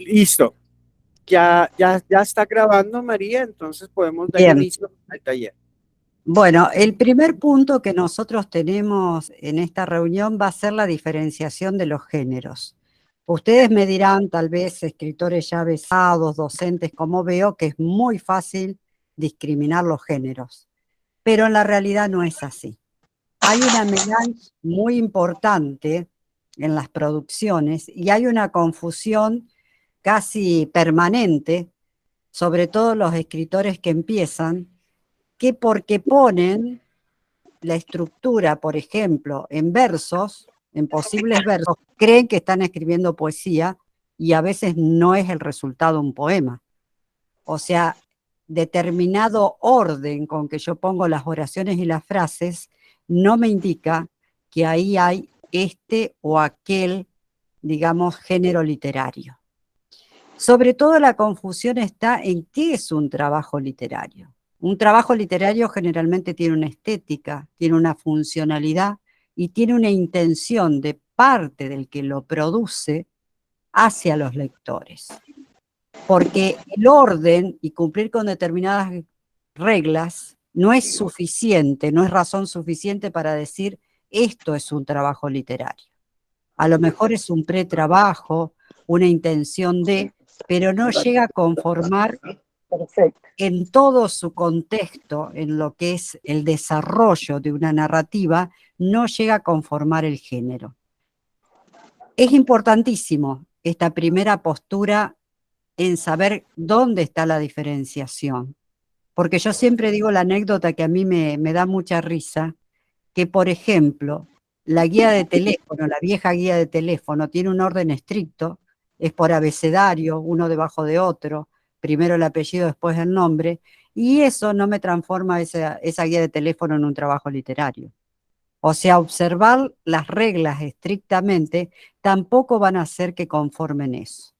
Listo. Ya está grabando María, entonces podemos dar Bien, inicio al taller. bueno, el primer punto que nosotros tenemos en esta reunión va a ser la diferenciación de los géneros. Ustedes me dirán, tal vez escritores ya avesados, docentes, como veo, que es muy fácil discriminar los géneros, pero en la realidad no es así. Hay una melange muy importante en las producciones y hay una confusión casi permanente, sobre todo los escritores que empiezan, que porque ponen la estructura, por ejemplo, en versos, en posibles versos, creen que están escribiendo poesía y a veces no es el resultado un poema. O sea, determinado orden con que yo pongo las oraciones y las frases no me indica que ahí hay este o aquel, digamos, género literario. Sobre todo la confusión está en qué es un trabajo literario. Un trabajo literario generalmente tiene una estética, tiene una funcionalidad y tiene una intención de parte del que lo produce hacia los lectores. Porque el orden y cumplir con determinadas reglas no es suficiente, no es razón suficiente para decir esto es un trabajo literario. A lo mejor es un pretrabajo, una intención de, pero no llega a conformar en todo su contexto, en lo que es el desarrollo de una narrativa, no llega a conformar el género. Es importantísimo esta primera postura en saber dónde está la diferenciación, porque yo siempre digo la anécdota que a mí me da mucha risa, que por ejemplo, la guía de teléfono, la vieja guía de teléfono, tiene un orden estricto, es por abecedario, uno debajo de otro, primero el apellido, después el nombre, y eso no me transforma esa guía de teléfono en un trabajo literario. O sea, observar las reglas estrictamente tampoco van a hacer que conformen eso.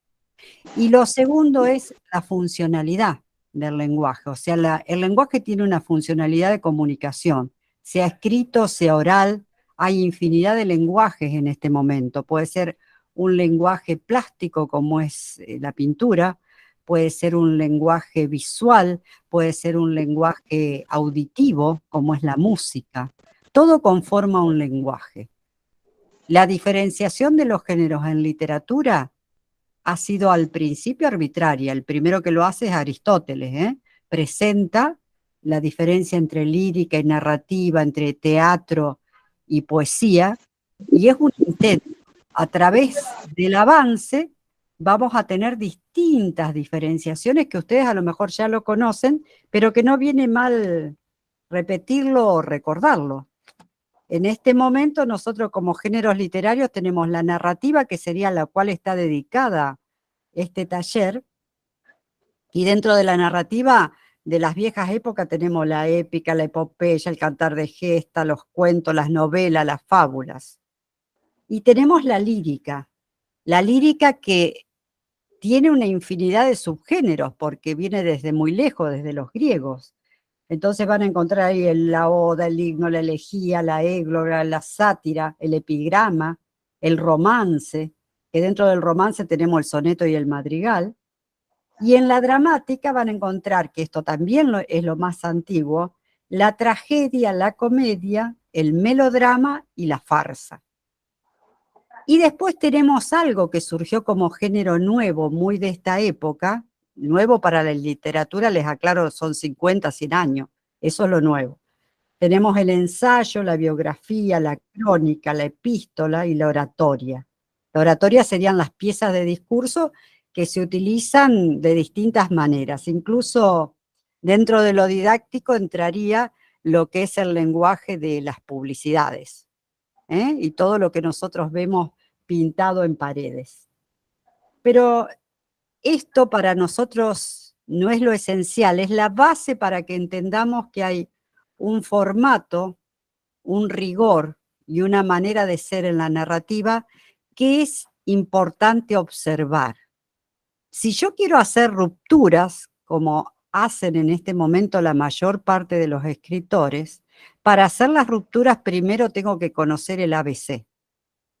Y lo segundo es la funcionalidad del lenguaje. O sea, el lenguaje tiene una funcionalidad de comunicación, sea escrito, sea oral. Hay infinidad de lenguajes en este momento. Puede ser un lenguaje plástico como es la pintura, puede ser un lenguaje visual, puede ser un lenguaje auditivo como es la música. Todo conforma un lenguaje. La diferenciación de los géneros en literatura ha sido al principio arbitraria. El primero que lo hace es Aristóteles, ¿eh? Presenta la diferencia entre lírica y narrativa, entre teatro y poesía, y es un intento. A través del avance vamos a tener distintas diferenciaciones que ustedes a lo mejor ya lo conocen, pero que no viene mal repetirlo o recordarlo. En este momento nosotros como géneros literarios tenemos la narrativa, que sería la cual está dedicada este taller, y dentro de la narrativa de las viejas épocas tenemos la épica, la epopeya, el cantar de gesta, los cuentos, las novelas, las fábulas. Y tenemos la lírica que tiene una infinidad de subgéneros, porque viene desde muy lejos, desde los griegos. Entonces van a encontrar ahí la oda, el himno, la elegía, la égloga, la sátira, el epigrama, el romance, que dentro del romance tenemos el soneto y el madrigal. Y en la dramática van a encontrar, que esto también es lo más antiguo, la tragedia, la comedia, el melodrama y la farsa. Y después tenemos algo que surgió como género nuevo, muy de esta época, nuevo para la literatura, les aclaro, son 50, 100 años, eso es lo nuevo. Tenemos el ensayo, la biografía, la crónica, la epístola y la oratoria. La oratoria serían las piezas de discurso que se utilizan de distintas maneras. Incluso dentro de lo didáctico entraría lo que es el lenguaje de las publicidades, ¿eh? Y todo lo que nosotros vemos pintado en paredes. Pero esto para nosotros no es lo esencial, es la base para que entendamos que hay un formato, un rigor y una manera de ser en la narrativa que es importante observar. Si yo quiero hacer rupturas, como hacen en este momento la mayor parte de los escritores, para hacer las rupturas primero tengo que conocer el ABC.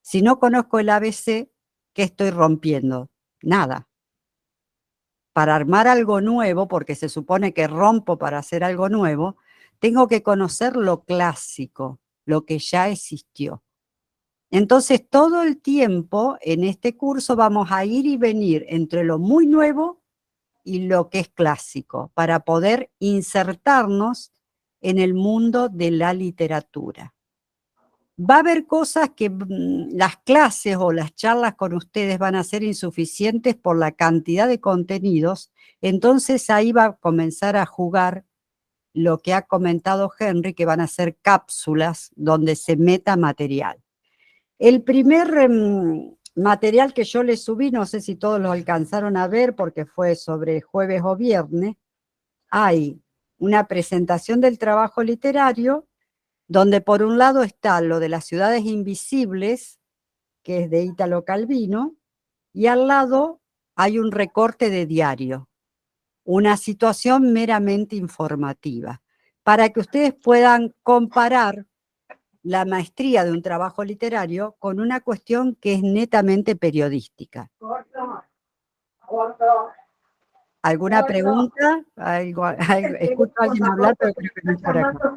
Si no conozco el ABC, ¿qué estoy rompiendo? Nada. para armar algo nuevo, porque se supone que rompo para hacer algo nuevo, tengo que conocer lo clásico, lo que ya existió. Entonces, todo el tiempo en este curso vamos a ir y venir entre lo muy nuevo y lo que es clásico, para poder insertarnos en el mundo de la literatura. Va a haber cosas que las clases o las charlas con ustedes van a ser insuficientes por la cantidad de contenidos, entonces ahí va a comenzar a jugar lo que ha comentado Henry, que van a ser cápsulas donde se meta material. El primer material que yo les subí, no sé si todos lo alcanzaron a ver porque fue sobre jueves o viernes, hay una presentación del trabajo literario donde por un lado está lo de las ciudades invisibles, que es de Ítalo Calvino, y al lado hay un recorte de diario, una situación meramente informativa, para que ustedes puedan comparar la maestría de un trabajo literario con una cuestión que es netamente periodística. ¿Alguna pregunta? Escucho a alguien hablar, pero creo que no es por acá.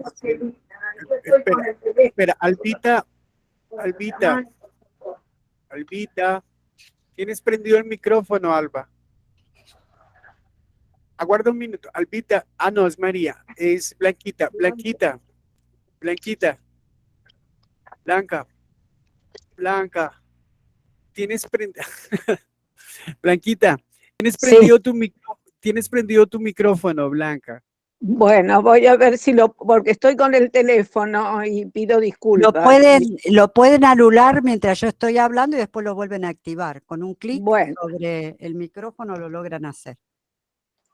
Espera, Albita, tienes prendido el micrófono, Alba. Aguarda un minuto, Albita, no, es María, es Blanquita, Blanca, tienes prendido, Blanquita, tienes prendido tu micrófono, Blanca. Bueno, voy a ver si porque estoy con el teléfono y pido disculpas. Lo pueden anular mientras yo estoy hablando y después lo vuelven a activar. Con un clic sobre el micrófono lo logran hacer.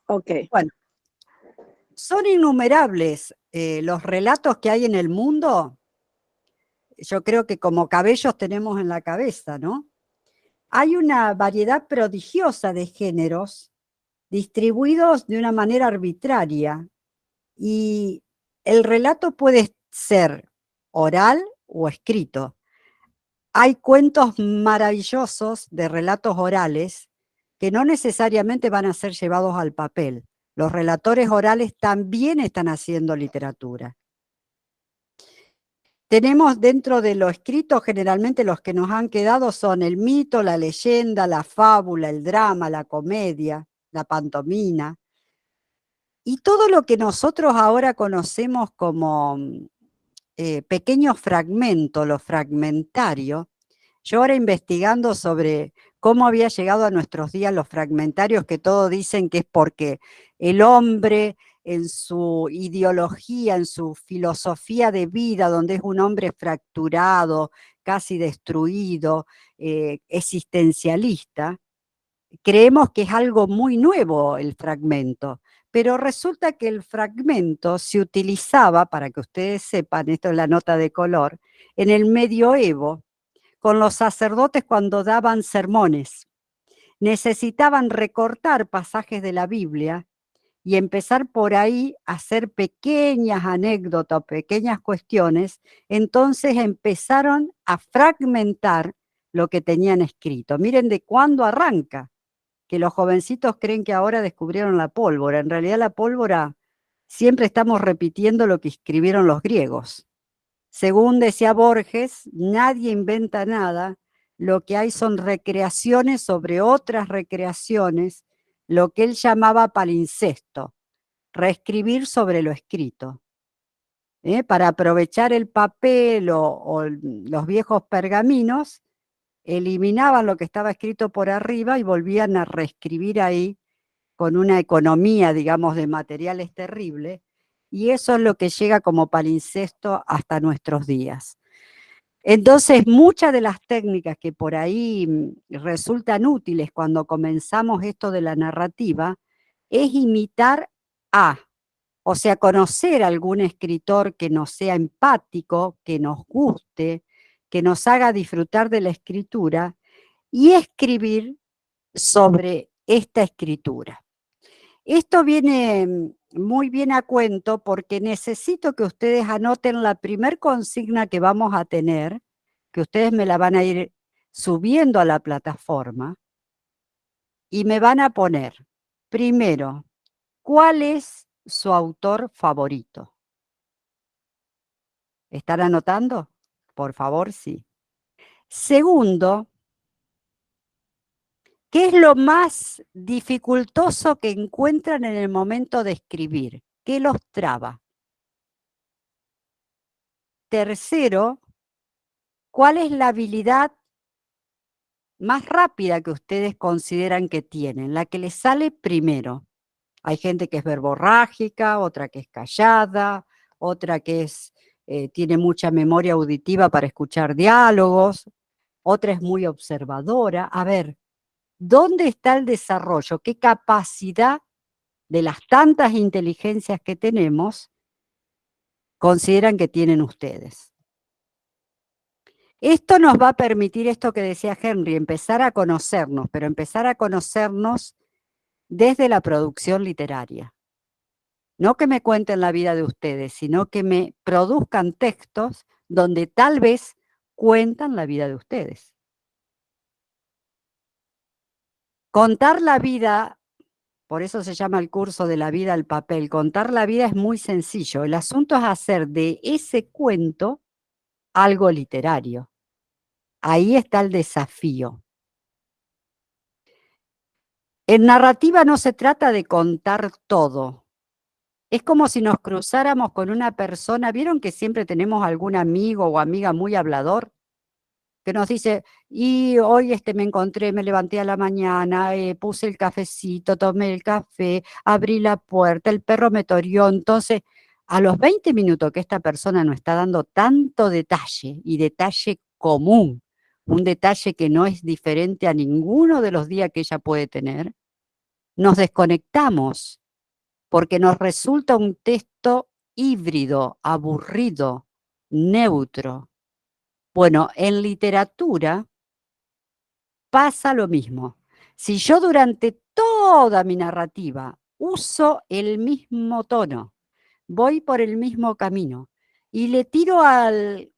Ok. Bueno, son innumerables los relatos que hay en el mundo. Yo creo que como cabellos tenemos en la cabeza, ¿no? Hay una variedad prodigiosa de géneros distribuidos de una manera arbitraria. Y el relato puede ser oral o escrito. Hay cuentos maravillosos de relatos orales que no necesariamente van a ser llevados al papel. Los relatores orales también están haciendo literatura. Tenemos dentro de lo escrito, generalmente los que nos han quedado son el mito, la leyenda, la fábula, el drama, la comedia, la pantomima. Y todo lo que nosotros ahora conocemos como pequeños fragmentos, lo fragmentario, yo ahora investigando sobre cómo había llegado a nuestros días los fragmentarios, que todos dicen que es porque el hombre en su ideología, en su filosofía de vida, donde es un hombre fracturado, casi destruido, existencialista, creemos que es algo muy nuevo el fragmento, pero resulta que el fragmento se utilizaba, para que ustedes sepan, esto es la nota de color, en el medioevo, con los sacerdotes cuando daban sermones. Necesitaban recortar pasajes de la Biblia y empezar por ahí a hacer pequeñas anécdotas, pequeñas cuestiones, entonces empezaron a fragmentar lo que tenían escrito. Miren de cuándo arranca, que los jovencitos creen que ahora descubrieron la pólvora. En realidad la pólvora siempre estamos repitiendo lo que escribieron los griegos. Según decía Borges, nadie inventa nada, lo que hay son recreaciones sobre otras recreaciones, lo que él llamaba palincesto, reescribir sobre lo escrito. Para aprovechar el papel o los viejos pergaminos, eliminaban lo que estaba escrito por arriba y volvían a reescribir ahí con una economía, digamos, de materiales terrible, y eso es lo que llega como palincesto hasta nuestros días. Entonces, muchas de las técnicas que por ahí resultan útiles cuando comenzamos esto de la narrativa, es imitar o sea, conocer a algún escritor que nos sea empático, que nos guste, que nos haga disfrutar de la escritura, y escribir sobre esta escritura. Esto viene muy bien a cuento porque necesito que ustedes anoten la primer consigna que vamos a tener, que ustedes me la van a ir subiendo a la plataforma, y me van a poner Primero, ¿cuál es su autor favorito? ¿Están anotando? Por favor, sí. Segundo, ¿qué es lo más dificultoso que encuentran en el momento de escribir? ¿Qué los traba? Tercero, ¿cuál es la habilidad más rápida que ustedes consideran que tienen? La que les sale primero. Hay gente que es verborrágica, otra que es callada, otra que tiene mucha memoria auditiva para escuchar diálogos, otra es muy observadora. A ver, ¿dónde está el desarrollo? ¿Qué capacidad de las tantas inteligencias que tenemos consideran que tienen ustedes? Esto nos va a permitir, esto que decía Henry, empezar a conocernos, pero empezar a conocernos desde la producción literaria. No que me cuenten la vida de ustedes, sino que me produzcan textos donde tal vez cuentan la vida de ustedes. Contar la vida, por eso se llama el curso de la vida al papel, contar la vida es muy sencillo. El asunto es hacer de ese cuento algo literario. Ahí está el desafío. En narrativa no se trata de contar todo. Es como si nos cruzáramos con una persona, ¿vieron que siempre tenemos algún amigo o amiga muy hablador? Que nos dice, y hoy me encontré, me levanté a la mañana, puse el cafecito, tomé el café, abrí la puerta, el perro me torió. Entonces, a los 20 minutos que esta persona nos está dando tanto detalle y detalle común, un detalle que no es diferente a ninguno de los días que ella puede tener, nos desconectamos porque nos resulta un texto híbrido, aburrido, neutro. Bueno, en literatura pasa lo mismo. Si yo durante toda mi narrativa uso el mismo tono, voy por el mismo camino y le tiro al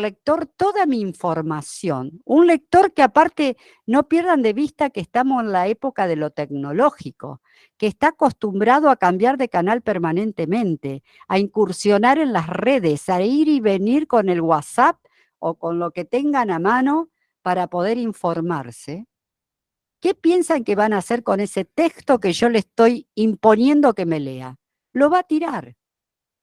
lector toda mi información, un lector que aparte no pierdan de vista que estamos en la época de lo tecnológico, que está acostumbrado a cambiar de canal permanentemente, a incursionar en las redes, a ir y venir con el WhatsApp o con lo que tengan a mano para poder informarse. ¿Qué piensan que van a hacer con ese texto que yo le estoy imponiendo que me lea? Lo va a tirar,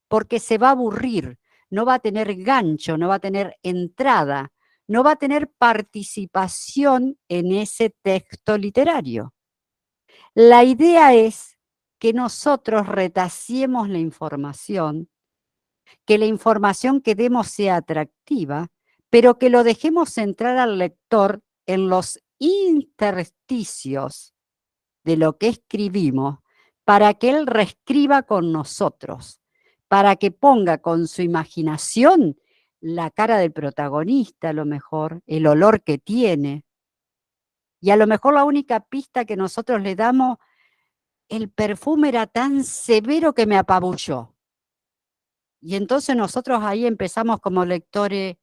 porque se va a aburrir, no va a tener gancho, no va a tener entrada, no va a tener participación en ese texto literario. La idea es que nosotros retaciemos la información, que la información que demos sea atractiva, pero que lo dejemos entrar al lector en los intersticios de lo que escribimos para que él reescriba con nosotros, para que ponga con su imaginación la cara del protagonista, a lo mejor, el olor que tiene. Y a lo mejor la única pista que nosotros le damos, el perfume era tan severo que me apabulló. Y entonces nosotros ahí empezamos como lectores,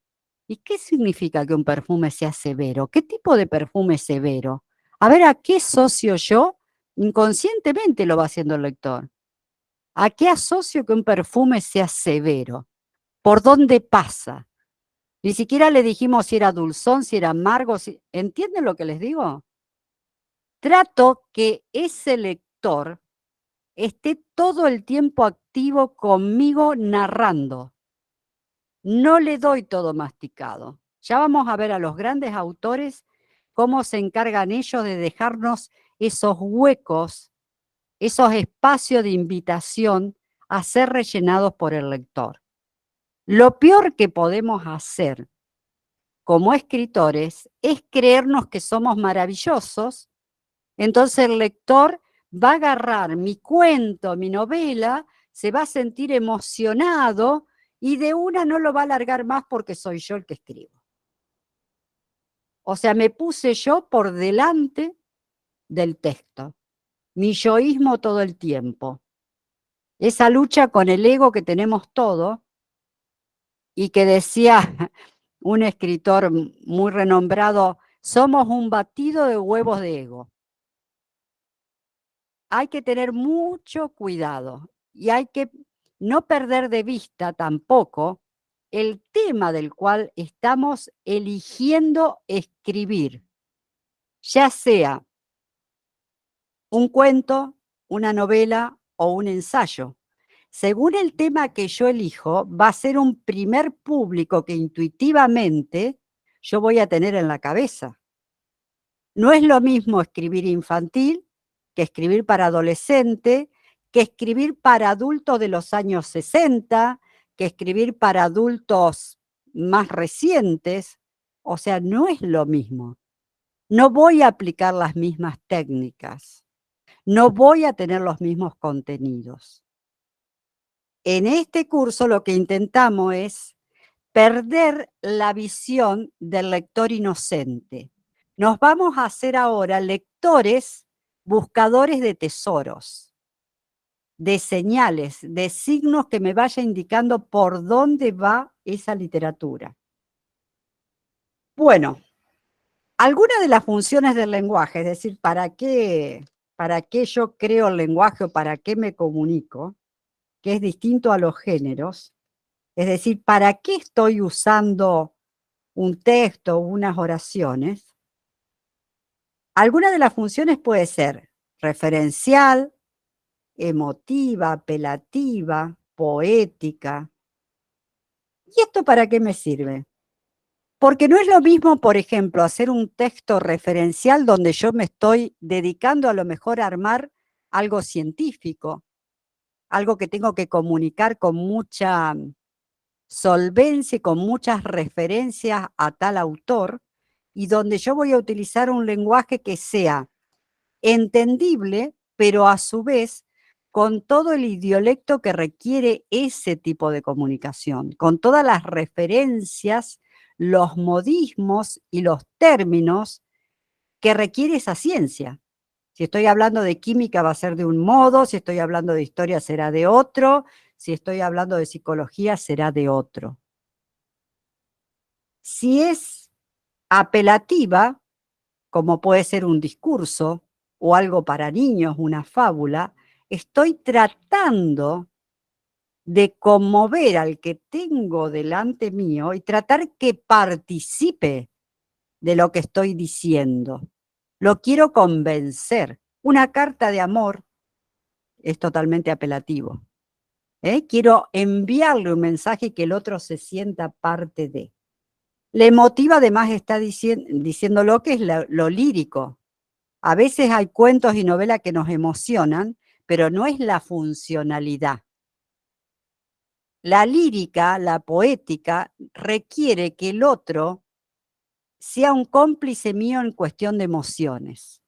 ¿y qué significa que un perfume sea severo? ¿Qué tipo de perfume es severo? A ver, ¿a qué asocio yo? Inconscientemente lo va haciendo el lector. ¿A qué asocio que un perfume sea severo? ¿Por dónde pasa? Ni siquiera le dijimos si era dulzón, si era amargo. ¿Entienden lo que les digo? Trato que ese lector esté todo el tiempo activo conmigo narrando. No le doy todo masticado. Ya vamos a ver a los grandes autores cómo se encargan ellos de dejarnos esos huecos, esos espacios de invitación a ser rellenados por el lector. Lo peor que podemos hacer como escritores es creernos que somos maravillosos, entonces el lector va a agarrar mi cuento, mi novela, se va a sentir emocionado y de una no lo va a alargar más porque soy yo el que escribo. O sea, me puse yo por delante del texto, mi yoísmo todo el tiempo. Esa lucha con el ego que tenemos todos y que decía un escritor muy renombrado, somos un batido de huevos de ego. hay que tener mucho cuidado y hay que no perder de vista tampoco el tema del cual estamos eligiendo escribir, ya sea un cuento, una novela o un ensayo. Según el tema que yo elijo, va a ser un primer público que intuitivamente yo voy a tener en la cabeza. No es lo mismo escribir infantil que escribir para adolescente, que escribir para adultos de los años 60, que escribir para adultos más recientes. O sea, no es lo mismo. No voy a aplicar las mismas técnicas. No voy a tener los mismos contenidos. En este curso lo que intentamos es perder la visión del lector inocente. Nos vamos a hacer ahora lectores buscadores de tesoros, de señales, de signos que me vaya indicando por dónde va esa literatura. Bueno, algunas de las funciones del lenguaje, es decir, ¿para qué yo creo el lenguaje o para qué me comunico? Que es distinto a los géneros. Es decir, ¿para qué estoy usando un texto o unas oraciones? Alguna de las funciones puede ser referencial, emotiva, apelativa, poética. ¿Y esto para qué me sirve? Porque no es lo mismo, por ejemplo, hacer un texto referencial donde yo me estoy dedicando a lo mejor a armar algo científico, algo que tengo que comunicar con mucha solvencia y con muchas referencias a tal autor, y donde yo voy a utilizar un lenguaje que sea entendible, pero a su vez con todo el idiolecto que requiere ese tipo de comunicación, con todas las referencias, los modismos y los términos que requiere esa ciencia. Si estoy hablando de química va a ser de un modo, si estoy hablando de historia será de otro, si estoy hablando de psicología será de otro. Si es apelativa, como puede ser un discurso o algo para niños, una fábula, estoy tratando de conmover al que tengo delante mío y tratar que participe de lo que estoy diciendo. Lo quiero convencer. Una carta de amor es totalmente apelativo. Quiero enviarle un mensaje y que el otro se sienta parte de. La emotiva además está diciendo lo que es lo lírico. A veces hay cuentos y novelas que nos emocionan, pero no es la funcionalidad. La lírica, la poética, requiere que el otro sea un cómplice mío en cuestión de emociones.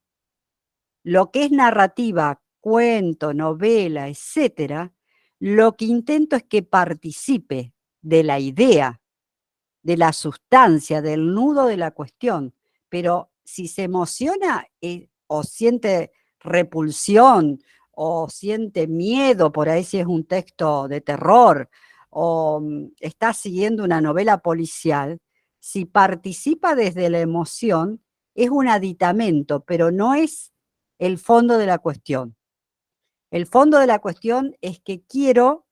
Lo que es narrativa, cuento, novela, etcétera, lo que intento es que participe de la idea, de la sustancia, del nudo de la cuestión. Pero si se emociona o siente repulsión o siente miedo, por ahí si es un texto de terror, o está siguiendo una novela policial, si participa desde la emoción, es un aditamento, pero no es el fondo de la cuestión. El fondo de la cuestión es que quiero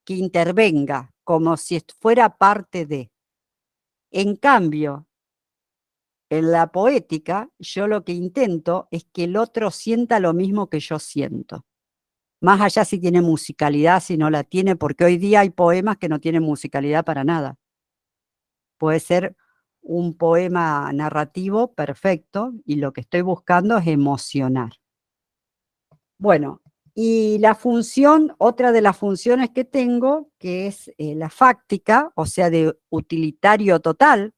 que intervenga como si fuera parte de. En cambio, en la poética, yo lo que intento es que el otro sienta lo mismo que yo siento. Más allá si tiene musicalidad, si no la tiene, porque hoy día hay poemas que no tienen musicalidad para nada. Puede ser un poema narrativo perfecto y lo que estoy buscando es emocionar. Bueno, y la función, otra de las funciones que tengo, que es la fáctica, o sea, de utilitario total,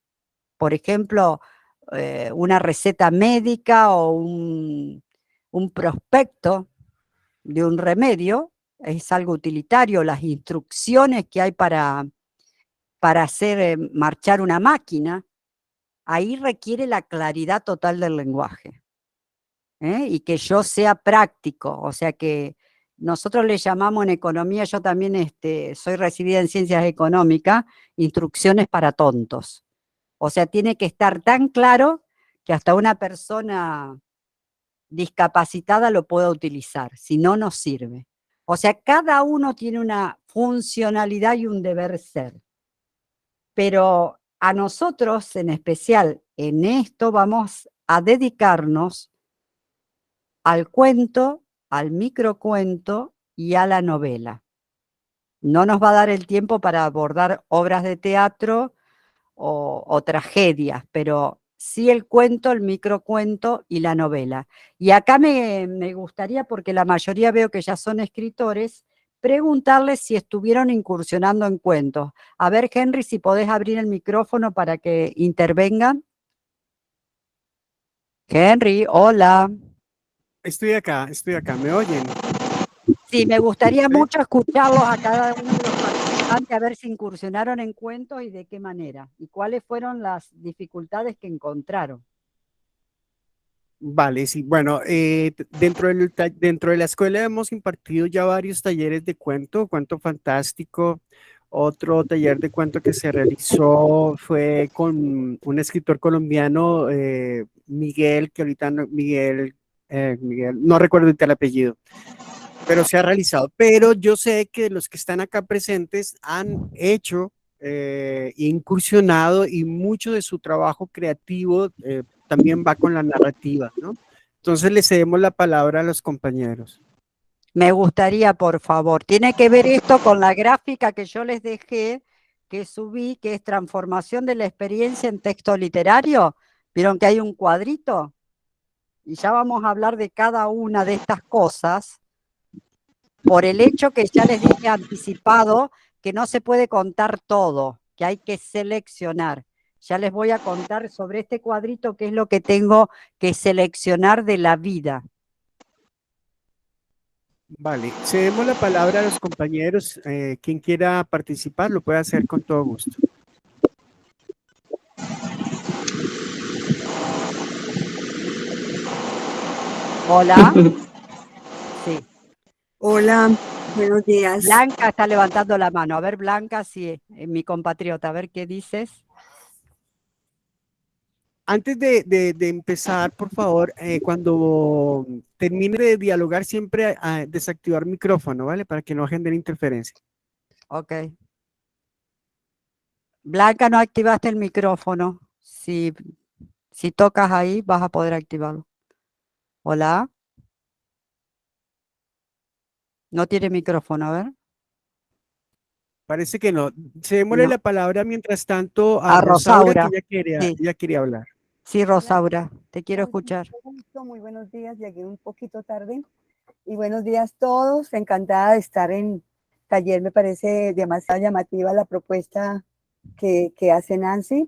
por ejemplo, una receta médica o un prospecto de un remedio, es algo utilitario, las instrucciones que hay para hacer marchar una máquina, ahí requiere la claridad total del lenguaje. Y que yo sea práctico, o sea que nosotros le llamamos en economía, yo también soy recibida en ciencias económicas, instrucciones para tontos. O sea, tiene que estar tan claro que hasta una persona discapacitada lo pueda utilizar, si no, no sirve. O sea, cada uno tiene una funcionalidad y un deber ser. Pero a nosotros, en especial en esto, vamos a dedicarnos al cuento, al microcuento y a la novela. No nos va a dar el tiempo para abordar obras de teatro o tragedias, pero sí el cuento, el microcuento y la novela. Y acá me gustaría, porque la mayoría veo que ya son escritores, preguntarles si estuvieron incursionando en cuentos. A ver, Henry, si podés abrir el micrófono para que intervengan. Henry, hola. Estoy acá, ¿me oyen? Sí, me gustaría ¿Sí? mucho escucharlos a cada uno de los participantes, a ver si incursionaron en cuentos y de qué manera, y cuáles fueron las dificultades que encontraron. Vale, sí, bueno, dentro de la escuela hemos impartido ya varios talleres de cuento fantástico. Otro taller de cuento que se realizó fue con un escritor colombiano, Miguel, que ahorita no, Miguel, no recuerdo ahorita el apellido, pero se ha realizado. Pero yo sé que los que están acá presentes han hecho, incursionado, y mucho de su trabajo creativo también va con la narrativa, ¿no? Entonces le cedemos la palabra a los compañeros. Me gustaría, por favor. Tiene que ver esto con la gráfica que yo les dejé, que subí, que es transformación de la experiencia en texto literario. ¿Vieron que hay un cuadrito? Y ya vamos a hablar de cada una de estas cosas, por el hecho que ya les dije anticipado que no se puede contar todo, que hay que seleccionar. Ya les voy a contar sobre este cuadrito qué es lo que tengo que seleccionar de la vida. Vale, cedemos la palabra a los compañeros. Quien quiera participar lo puede hacer con todo gusto. Hola. Sí. Hola, buenos días. Blanca está levantando la mano. A ver, Blanca, sí, mi compatriota, a ver qué dices. Antes de empezar, por favor, cuando termine de dialogar, siempre desactivar micrófono, ¿vale? Para que no genere interferencia. Ok. Blanca, no activaste el micrófono. Si tocas ahí, vas a poder activarlo. Hola. No tiene micrófono, a ver. Parece que no. Cedémosle No. la palabra mientras tanto a A Rosaura, que Rosaura. Sí, ya quería hablar. sí, Hola, Rosaura, te quiero mucho escuchar. gusto, muy buenos días. Llegué un poquito tarde y buenos días todos. Encantada de estar en taller. Me parece demasiado llamativa la propuesta que hace Nancy.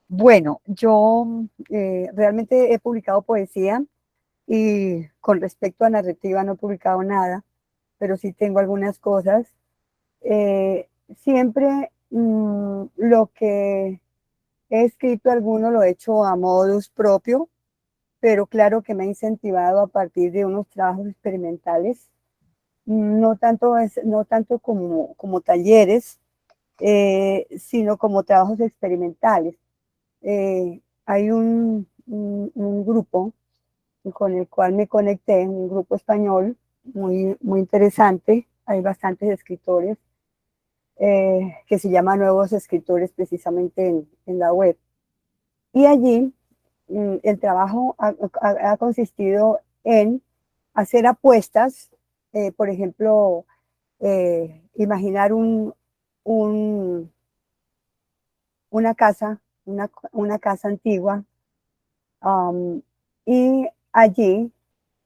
Bueno, yo realmente he publicado poesía y con respecto a narrativa no he publicado nada, pero sí tengo algunas cosas. Siempre lo que he escrito alguno lo he hecho a modus propio, pero claro que me ha incentivado a partir de unos trabajos experimentales, no tanto como talleres, sino como trabajos experimentales. Hay un grupo con el cual me conecté, un grupo español muy interesante, hay bastantes escritores, que se llama Nuevos Escritores precisamente en la web. Y allí el trabajo ha consistido en hacer apuestas, por ejemplo, imaginar un, una casa, una casa antigua, um, y allí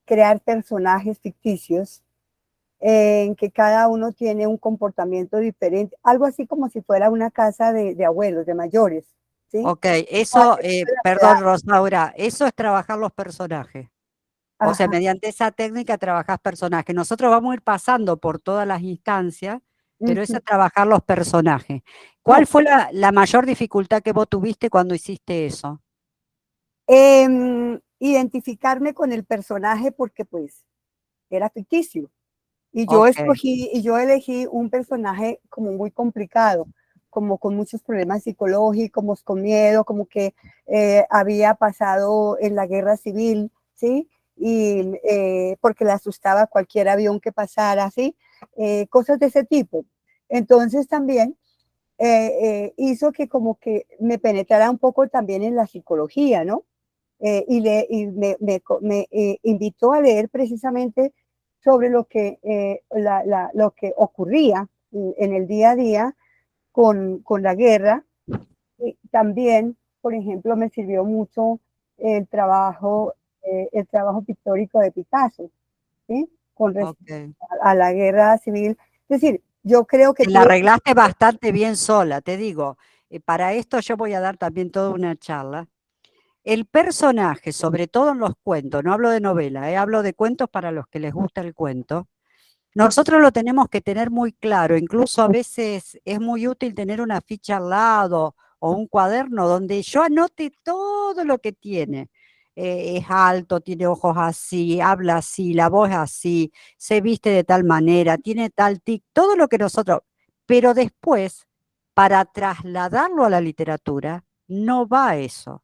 crear personajes ficticios en que cada uno tiene un comportamiento diferente, algo así como si fuera una casa de abuelos, de mayores, ¿sí? Ok, eso, perdón, Real. Rosaura, eso es trabajar los personajes. O sea, Ajá. mediante esa técnica trabajás personajes. Nosotros vamos a ir pasando por todas las instancias, pero eso Uh-huh. es trabajar los personajes. No, ¿Cuál fue la mayor dificultad que vos tuviste cuando hiciste eso? identificarme con el personaje porque pues era ficticio. Ok, Y yo elegí un personaje como muy complicado, como con muchos problemas psicológicos, con miedo, como que había pasado en la guerra civil, ¿sí? y porque le asustaba cualquier avión que pasara, así, cosas de ese tipo. Entonces también hizo que como que me penetrara un poco también en la psicología, ¿no? Y me invitó a leer precisamente sobre lo que, lo que ocurría en el día a día con la guerra. Y también, por ejemplo, me sirvió mucho el trabajo pictórico de Picasso, ¿sí? Con respecto Ok. a la guerra civil. Es decir, yo creo que Te la tuve... arreglaste bastante bien sola, te digo. Para esto yo voy a dar también toda una charla. El personaje, sobre todo en los cuentos, no hablo de novela, hablo de cuentos para los que les gusta el cuento, nosotros lo tenemos que tener muy claro, incluso a veces es muy útil tener una ficha al lado o un cuaderno donde yo anote todo lo que tiene. Es alto, tiene ojos así, habla así, la voz es así, se viste de tal manera, tiene tal tic, todo lo que nosotros, pero después, para trasladarlo a la literatura, no va eso.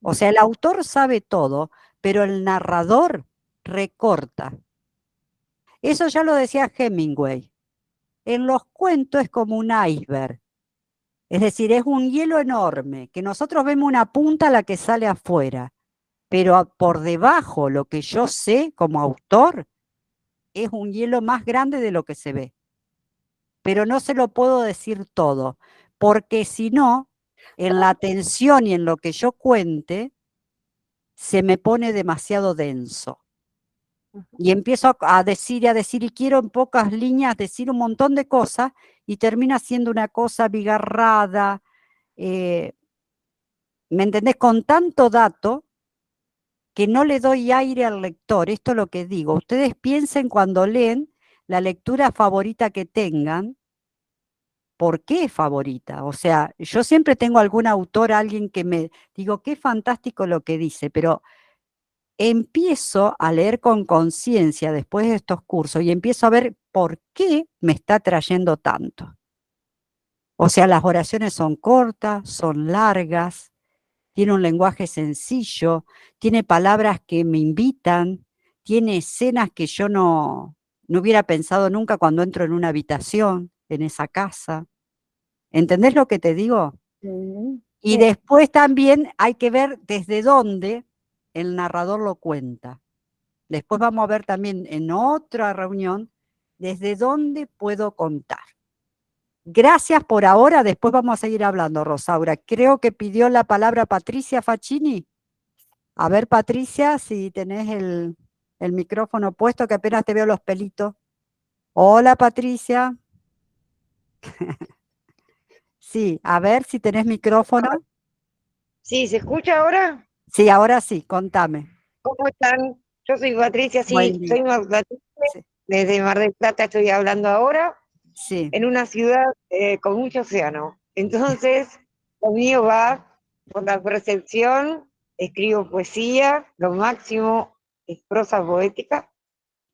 O sea, el autor sabe todo, pero el narrador recorta. Eso ya lo decía Hemingway. En los cuentos es como un iceberg, es decir, es un hielo enorme, que nosotros vemos una punta a la que sale afuera, pero por debajo lo que yo sé como autor es un hielo más grande de lo que se ve. Pero no se lo puedo decir todo, porque si no, en la tensión y en lo que yo cuente, se me pone demasiado denso. Y empiezo a decir y a decir, y quiero en pocas líneas decir un montón de cosas, y termina siendo una cosa abigarrada, ¿me entendés? Con tanto dato que no le doy aire al lector. Esto es lo que digo. Ustedes piensen cuando leen la lectura favorita que tengan. ¿Por qué favorita? O sea, yo siempre tengo algún autor, alguien que me digo, qué fantástico lo que dice, pero empiezo a leer con conciencia después de estos cursos y empiezo a ver por qué me está trayendo tanto. O sea, las oraciones son cortas, son largas, tiene un lenguaje sencillo, tiene palabras que me invitan, tiene escenas que yo no hubiera pensado nunca cuando entro en una habitación, en esa casa. ¿Entendés lo que te digo? Y Sí. después también hay que ver desde dónde el narrador lo cuenta. Después vamos a ver también en otra reunión desde dónde puedo contar. Gracias por ahora, después vamos a seguir hablando, Rosaura. Creo que pidió la palabra Patricia Facchini. A ver, Patricia, si tenés el micrófono puesto, que apenas te veo los pelitos. Hola, Patricia. Sí, a ver si tenés micrófono. Sí, ¿se escucha ahora? Sí, ahora sí, contame. ¿Cómo están? Yo soy Patricia, Buen sí, día. soy Patricia, Sí, desde Mar del Plata estoy hablando ahora, sí. en una ciudad con mucho océano. Entonces, lo mío va por la percepción, escribo poesía, lo máximo es prosa poética.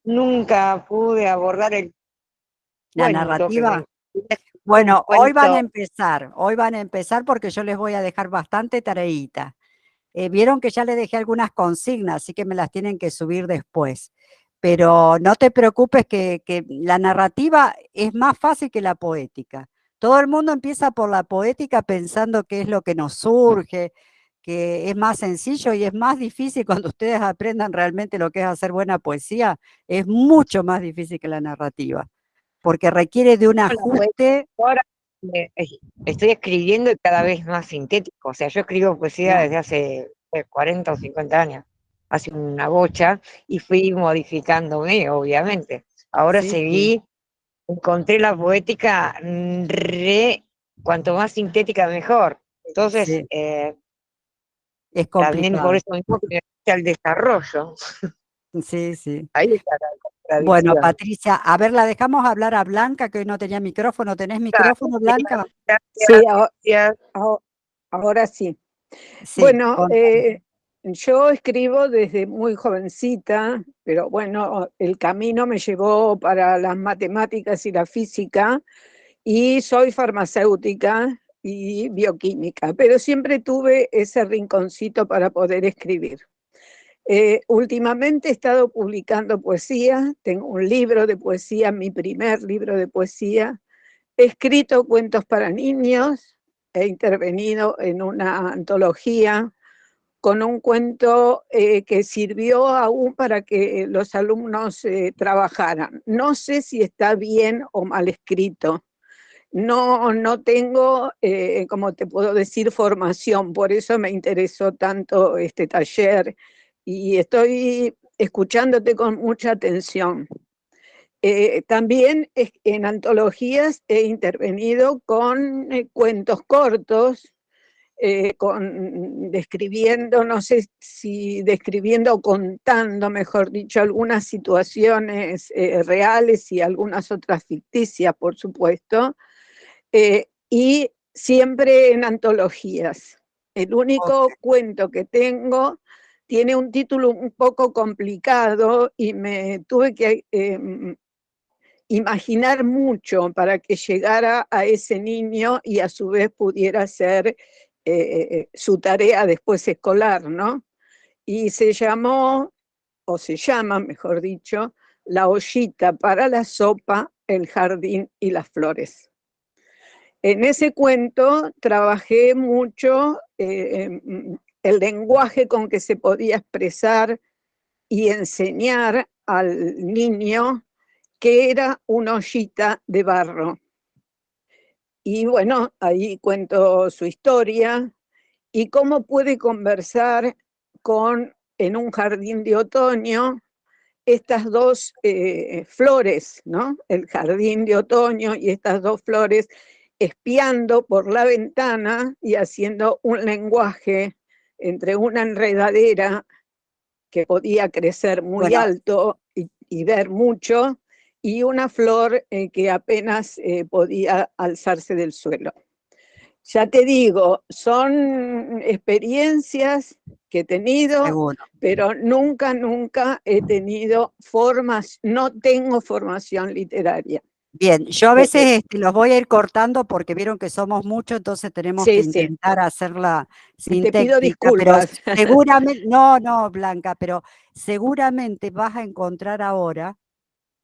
Nunca pude abordar el La cuento que me narrativa. gusta, un Bueno, cuento. hoy van a empezar porque yo les voy a dejar bastante tareita. Vieron que ya les dejé algunas consignas, así que me las tienen que subir después. Pero no te preocupes que la narrativa es más fácil que la poética. Todo el mundo empieza por la poética pensando que es lo que nos surge, que es más sencillo y es más difícil cuando ustedes aprendan realmente lo que es hacer buena poesía, es mucho más difícil que la narrativa, porque requiere de un La poesía ajuste. ahora estoy escribiendo y cada vez más sintético. O sea, yo escribo poesía No, desde hace 40 o 50 años, hace una bocha, y fui modificándome, obviamente. Ahora sí, sí, encontré la poética cuanto más sintética mejor. Entonces, sí, es también por complicado. eso mismo que me gusta el desarrollo. Sí, sí. Ahí está la Bueno, contradicción. Patricia, a ver, la dejamos hablar a Blanca, que hoy no tenía micrófono. ¿Tenés micrófono, Blanca? Sí, Gracias. ahora sí. Sí, Bueno, yo escribo desde muy jovencita, pero bueno, el camino me llevó para las matemáticas y la física, y soy farmacéutica y bioquímica, pero siempre tuve ese rinconcito para poder escribir. Últimamente he estado publicando poesía, tengo un libro de poesía, mi primer libro de poesía, he escrito cuentos para niños, he intervenido en una antología con un cuento que sirvió aún para que los alumnos trabajaran. No sé si está bien o mal escrito. No tengo, como te puedo decir, formación, por eso me interesó tanto este taller y estoy escuchándote con mucha atención. También en antologías he intervenido con cuentos cortos, describiendo, no sé si describiendo o contando, mejor dicho, algunas situaciones reales y algunas otras ficticias, por supuesto, y siempre en antologías. El único cuento que tengo tiene un título un poco complicado y me tuve que imaginar mucho para que llegara a ese niño y a su vez pudiera hacer su tarea después escolar, ¿no? Y se llamó, o se llama, mejor dicho, La ollita para la sopa, el jardín y las flores. En ese cuento trabajé mucho el lenguaje con que se podía expresar y enseñar al niño que era una ollita de barro. Y bueno, ahí cuento su historia y cómo puede conversar en un jardín de otoño, estas dos flores, ¿no? El jardín de otoño y estas dos flores espiando por la ventana y haciendo un lenguaje entre una enredadera que podía crecer muy Bueno, alto y ver mucho, y una flor que apenas podía alzarse del suelo. Ya te digo, son experiencias que he tenido, seguro. pero nunca he tenido no tengo formación literaria. Bien, yo a veces los voy a ir cortando porque vieron que somos muchos, entonces tenemos que Sí, sí, intentar hacerla te pido sintética, pero disculpas. seguramente, no, Blanca, pero seguramente vas a encontrar ahora,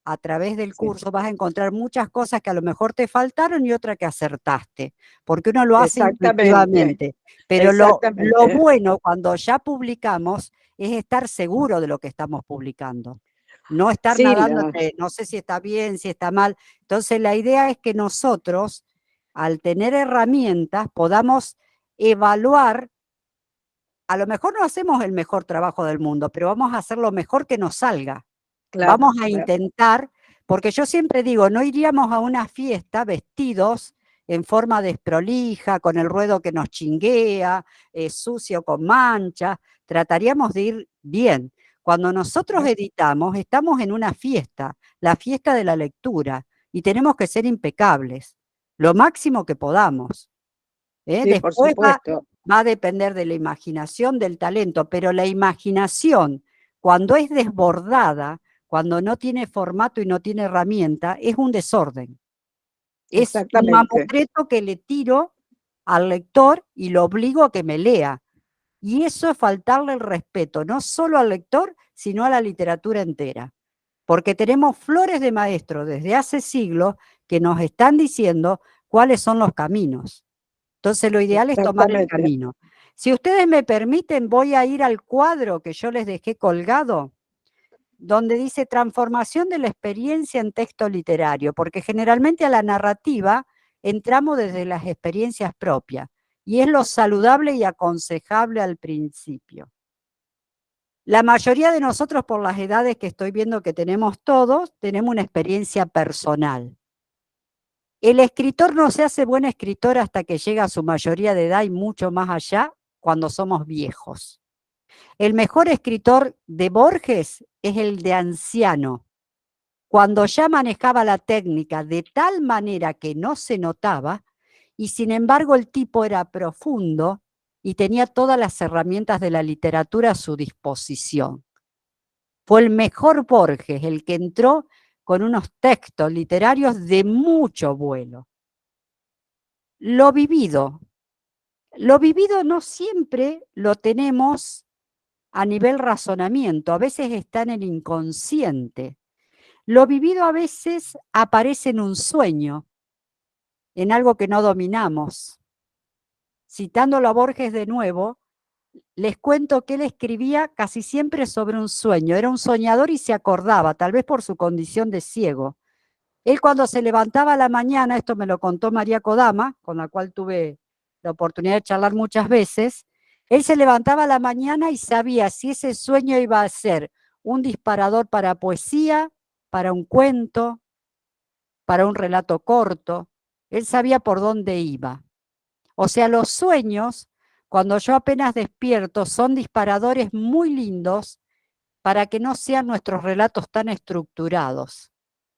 a través del Sí, curso, vas a encontrar muchas cosas que a lo mejor te faltaron y otras que acertaste, porque uno lo hace exactamente, intuitivamente, pero lo exactamente. bueno cuando ya publicamos es estar seguro de lo que estamos publicando. No estar Sí, nadando entre, no sé si está bien, si está mal. Entonces la idea es que nosotros, al tener herramientas, podamos evaluar. A lo mejor no hacemos el mejor trabajo del mundo, pero vamos a hacer lo mejor que nos salga. claro, Vamos a claro. intentar, porque yo siempre digo, no iríamos a una fiesta vestidos en forma desprolija, con el ruedo que nos chinguea, sucio con manchas, trataríamos de ir bien. Cuando nosotros editamos, estamos en una fiesta, la fiesta de la lectura, y tenemos que ser impecables, lo máximo que podamos. Sí, por Después supuesto. va a depender de la imaginación, del talento, pero la imaginación, cuando es desbordada, cuando no tiene formato y no tiene herramienta, es un desorden. Es un Exactamente. mamotreto que le tiro al lector y lo obligo a que me lea. Y eso es faltarle el respeto, no solo al lector, sino a la literatura entera. Porque tenemos flores de maestros desde hace siglos que nos están diciendo cuáles son los caminos. Entonces lo ideal es tomar el Exactamente. camino. Si ustedes me permiten, voy a ir al cuadro que yo les dejé colgado, donde dice transformación de la experiencia en texto literario, porque generalmente a la narrativa entramos desde las experiencias propias, y es lo saludable y aconsejable al principio. La mayoría de nosotros, por las edades que estoy viendo que tenemos todos, tenemos una experiencia personal. El escritor no se hace buen escritor hasta que llega a su mayoría de edad y mucho más allá cuando somos viejos. El mejor escritor de Borges es el de anciano, cuando ya manejaba la técnica de tal manera que no se notaba, y sin embargo el tipo era profundo y tenía todas las herramientas de la literatura a su disposición. Fue el mejor Borges, el que entró con unos textos literarios de mucho vuelo. Lo vivido no siempre lo tenemos a nivel razonamiento, a veces está en el inconsciente. Lo vivido a veces aparece en un sueño, en algo que no dominamos. Citándolo a Borges de nuevo, les cuento que él escribía casi siempre sobre un sueño. Era un soñador y se acordaba, tal vez por su condición de ciego. Él cuando se levantaba a la mañana, esto me lo contó María Kodama, con la cual tuve la oportunidad de charlar muchas veces, él se levantaba a la mañana y sabía si ese sueño iba a ser un disparador para poesía, para un cuento, para un relato corto. Él sabía por dónde iba. O sea, los sueños, cuando yo apenas despierto, son disparadores muy lindos para que no sean nuestros relatos tan estructurados.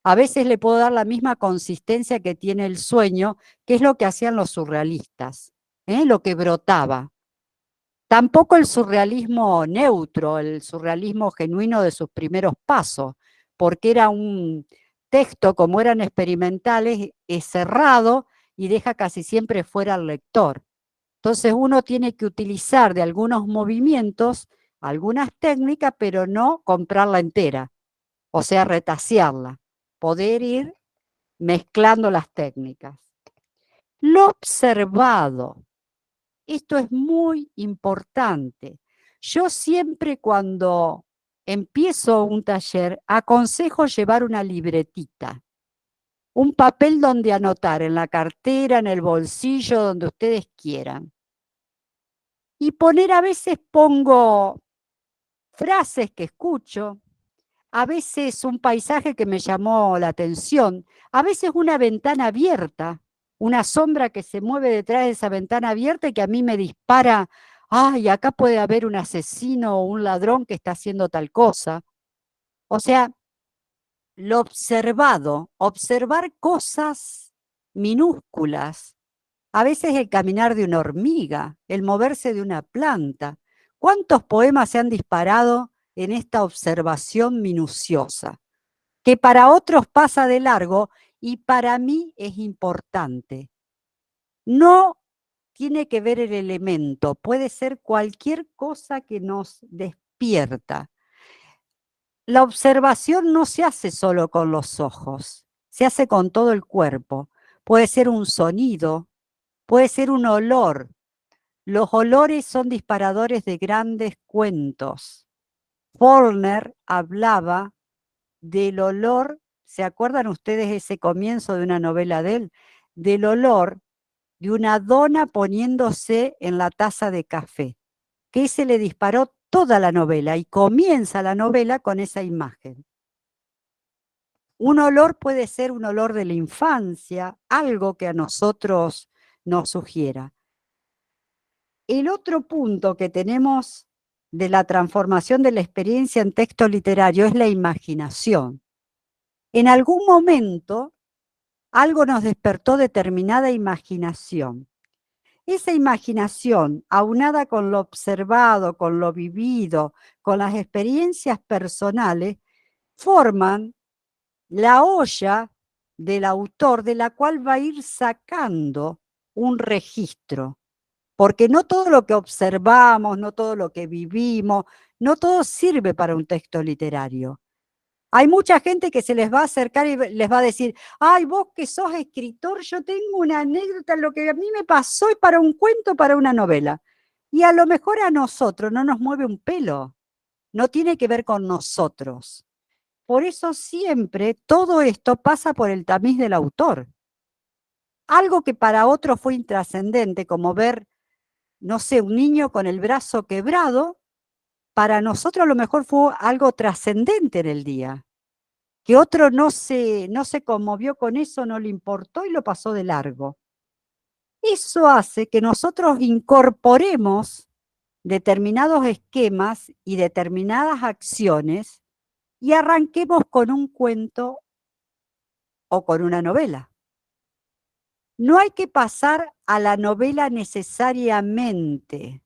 A veces le puedo dar la misma consistencia que tiene el sueño, que es lo que hacían los surrealistas, lo que brotaba. Tampoco el surrealismo neutro, el surrealismo genuino de sus primeros pasos, porque era un texto, como eran experimentales, es cerrado y deja casi siempre fuera al lector. Entonces uno tiene que utilizar de algunos movimientos, algunas técnicas, pero no comprarla entera, o sea, retasearla, poder ir mezclando las técnicas. Lo observado, esto es muy importante. Yo siempre cuando empiezo un taller aconsejo llevar una libretita, un papel donde anotar, en la cartera, en el bolsillo, donde ustedes quieran. Y poner, a veces pongo frases que escucho, a veces un paisaje que me llamó la atención, a veces una ventana abierta, una sombra que se mueve detrás de esa ventana abierta y que a mí me dispara, ay, acá puede haber un asesino o un ladrón que está haciendo tal cosa. O sea, lo observado, observar cosas minúsculas, a veces el caminar de una hormiga, el moverse de una planta. ¿Cuántos poemas se han disparado en esta observación minuciosa? Que para otros pasa de largo y para mí es importante. No tiene que ver el elemento, puede ser cualquier cosa que nos despierta. La observación no se hace solo con los ojos, se hace con todo el cuerpo. Puede ser un sonido, puede ser un olor. Los olores son disparadores de grandes cuentos. Faulkner hablaba del olor, ¿se acuerdan ustedes ese comienzo de una novela de él? Del olor de una dona poniéndose en la taza de café, que ese le disparó toda la novela y comienza la novela con esa imagen. Un olor puede ser un olor de la infancia, algo que a nosotros nos sugiera. El otro punto que tenemos de la transformación de la experiencia en texto literario es la imaginación. En algún momento, algo nos despertó determinada imaginación. Esa imaginación, aunada con lo observado, con lo vivido, con las experiencias personales, forman la olla del autor de la cual va a ir sacando un registro. Porque no todo lo que observamos, no todo lo que vivimos, no todo sirve para un texto literario. Hay mucha gente que se les va a acercar y les va a decir, ay, vos que sos escritor, yo tengo una anécdota, lo que a mí me pasó es para un cuento, para una novela. Y a lo mejor a nosotros no nos mueve un pelo, no tiene que ver con nosotros. Por eso siempre todo esto pasa por el tamiz del autor. Algo que para otros fue intrascendente, como ver, no sé, un niño con el brazo quebrado, para nosotros a lo mejor fue algo trascendente en el día. Que otro no se conmovió con eso, no le importó y lo pasó de largo. Eso hace que nosotros incorporemos determinados esquemas y determinadas acciones y arranquemos con un cuento o con una novela. No hay que pasar a la novela necesariamente.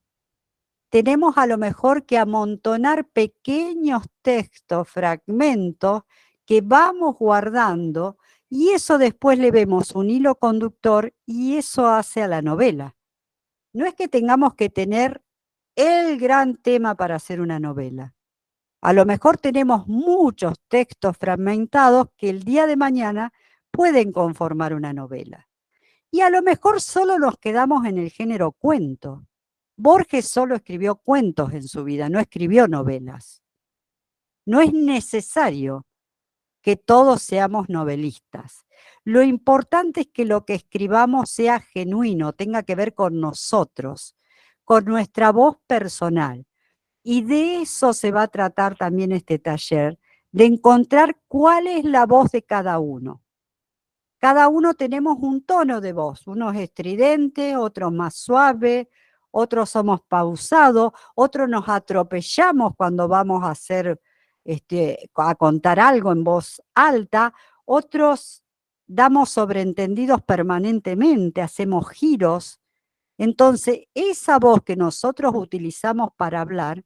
Tenemos a lo mejor que amontonar pequeños textos, fragmentos, que vamos guardando y eso después le vemos un hilo conductor y eso hace a la novela. No es que tengamos que tener el gran tema para hacer una novela. A lo mejor tenemos muchos textos fragmentados que el día de mañana pueden conformar una novela. Y a lo mejor solo nos quedamos en el género cuento. Borges solo escribió cuentos en su vida, no escribió novelas. No es necesario que todos seamos novelistas. Lo importante es que lo que escribamos sea genuino, tenga que ver con nosotros, con nuestra voz personal. Y de eso se va a tratar también este taller, de encontrar cuál es la voz de cada uno. Cada uno tenemos un tono de voz, unos estridentes, otros más suaves, otros somos pausados, otros nos atropellamos cuando vamos a hacer, a contar algo en voz alta, otros damos sobreentendidos permanentemente, hacemos giros. Entonces, esa voz que nosotros utilizamos para hablar,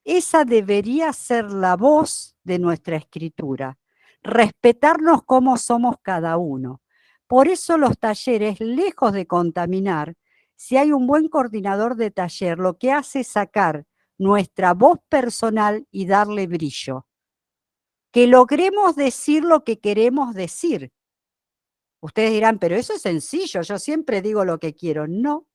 esa debería ser la voz de nuestra escritura. Respetarnos como somos cada uno. Por eso los talleres, lejos de contaminar, si hay un buen coordinador de taller, lo que hace es sacar nuestra voz personal y darle brillo. Que logremos decir lo que queremos decir. Ustedes dirán, pero eso es sencillo, yo siempre digo lo que quiero. No.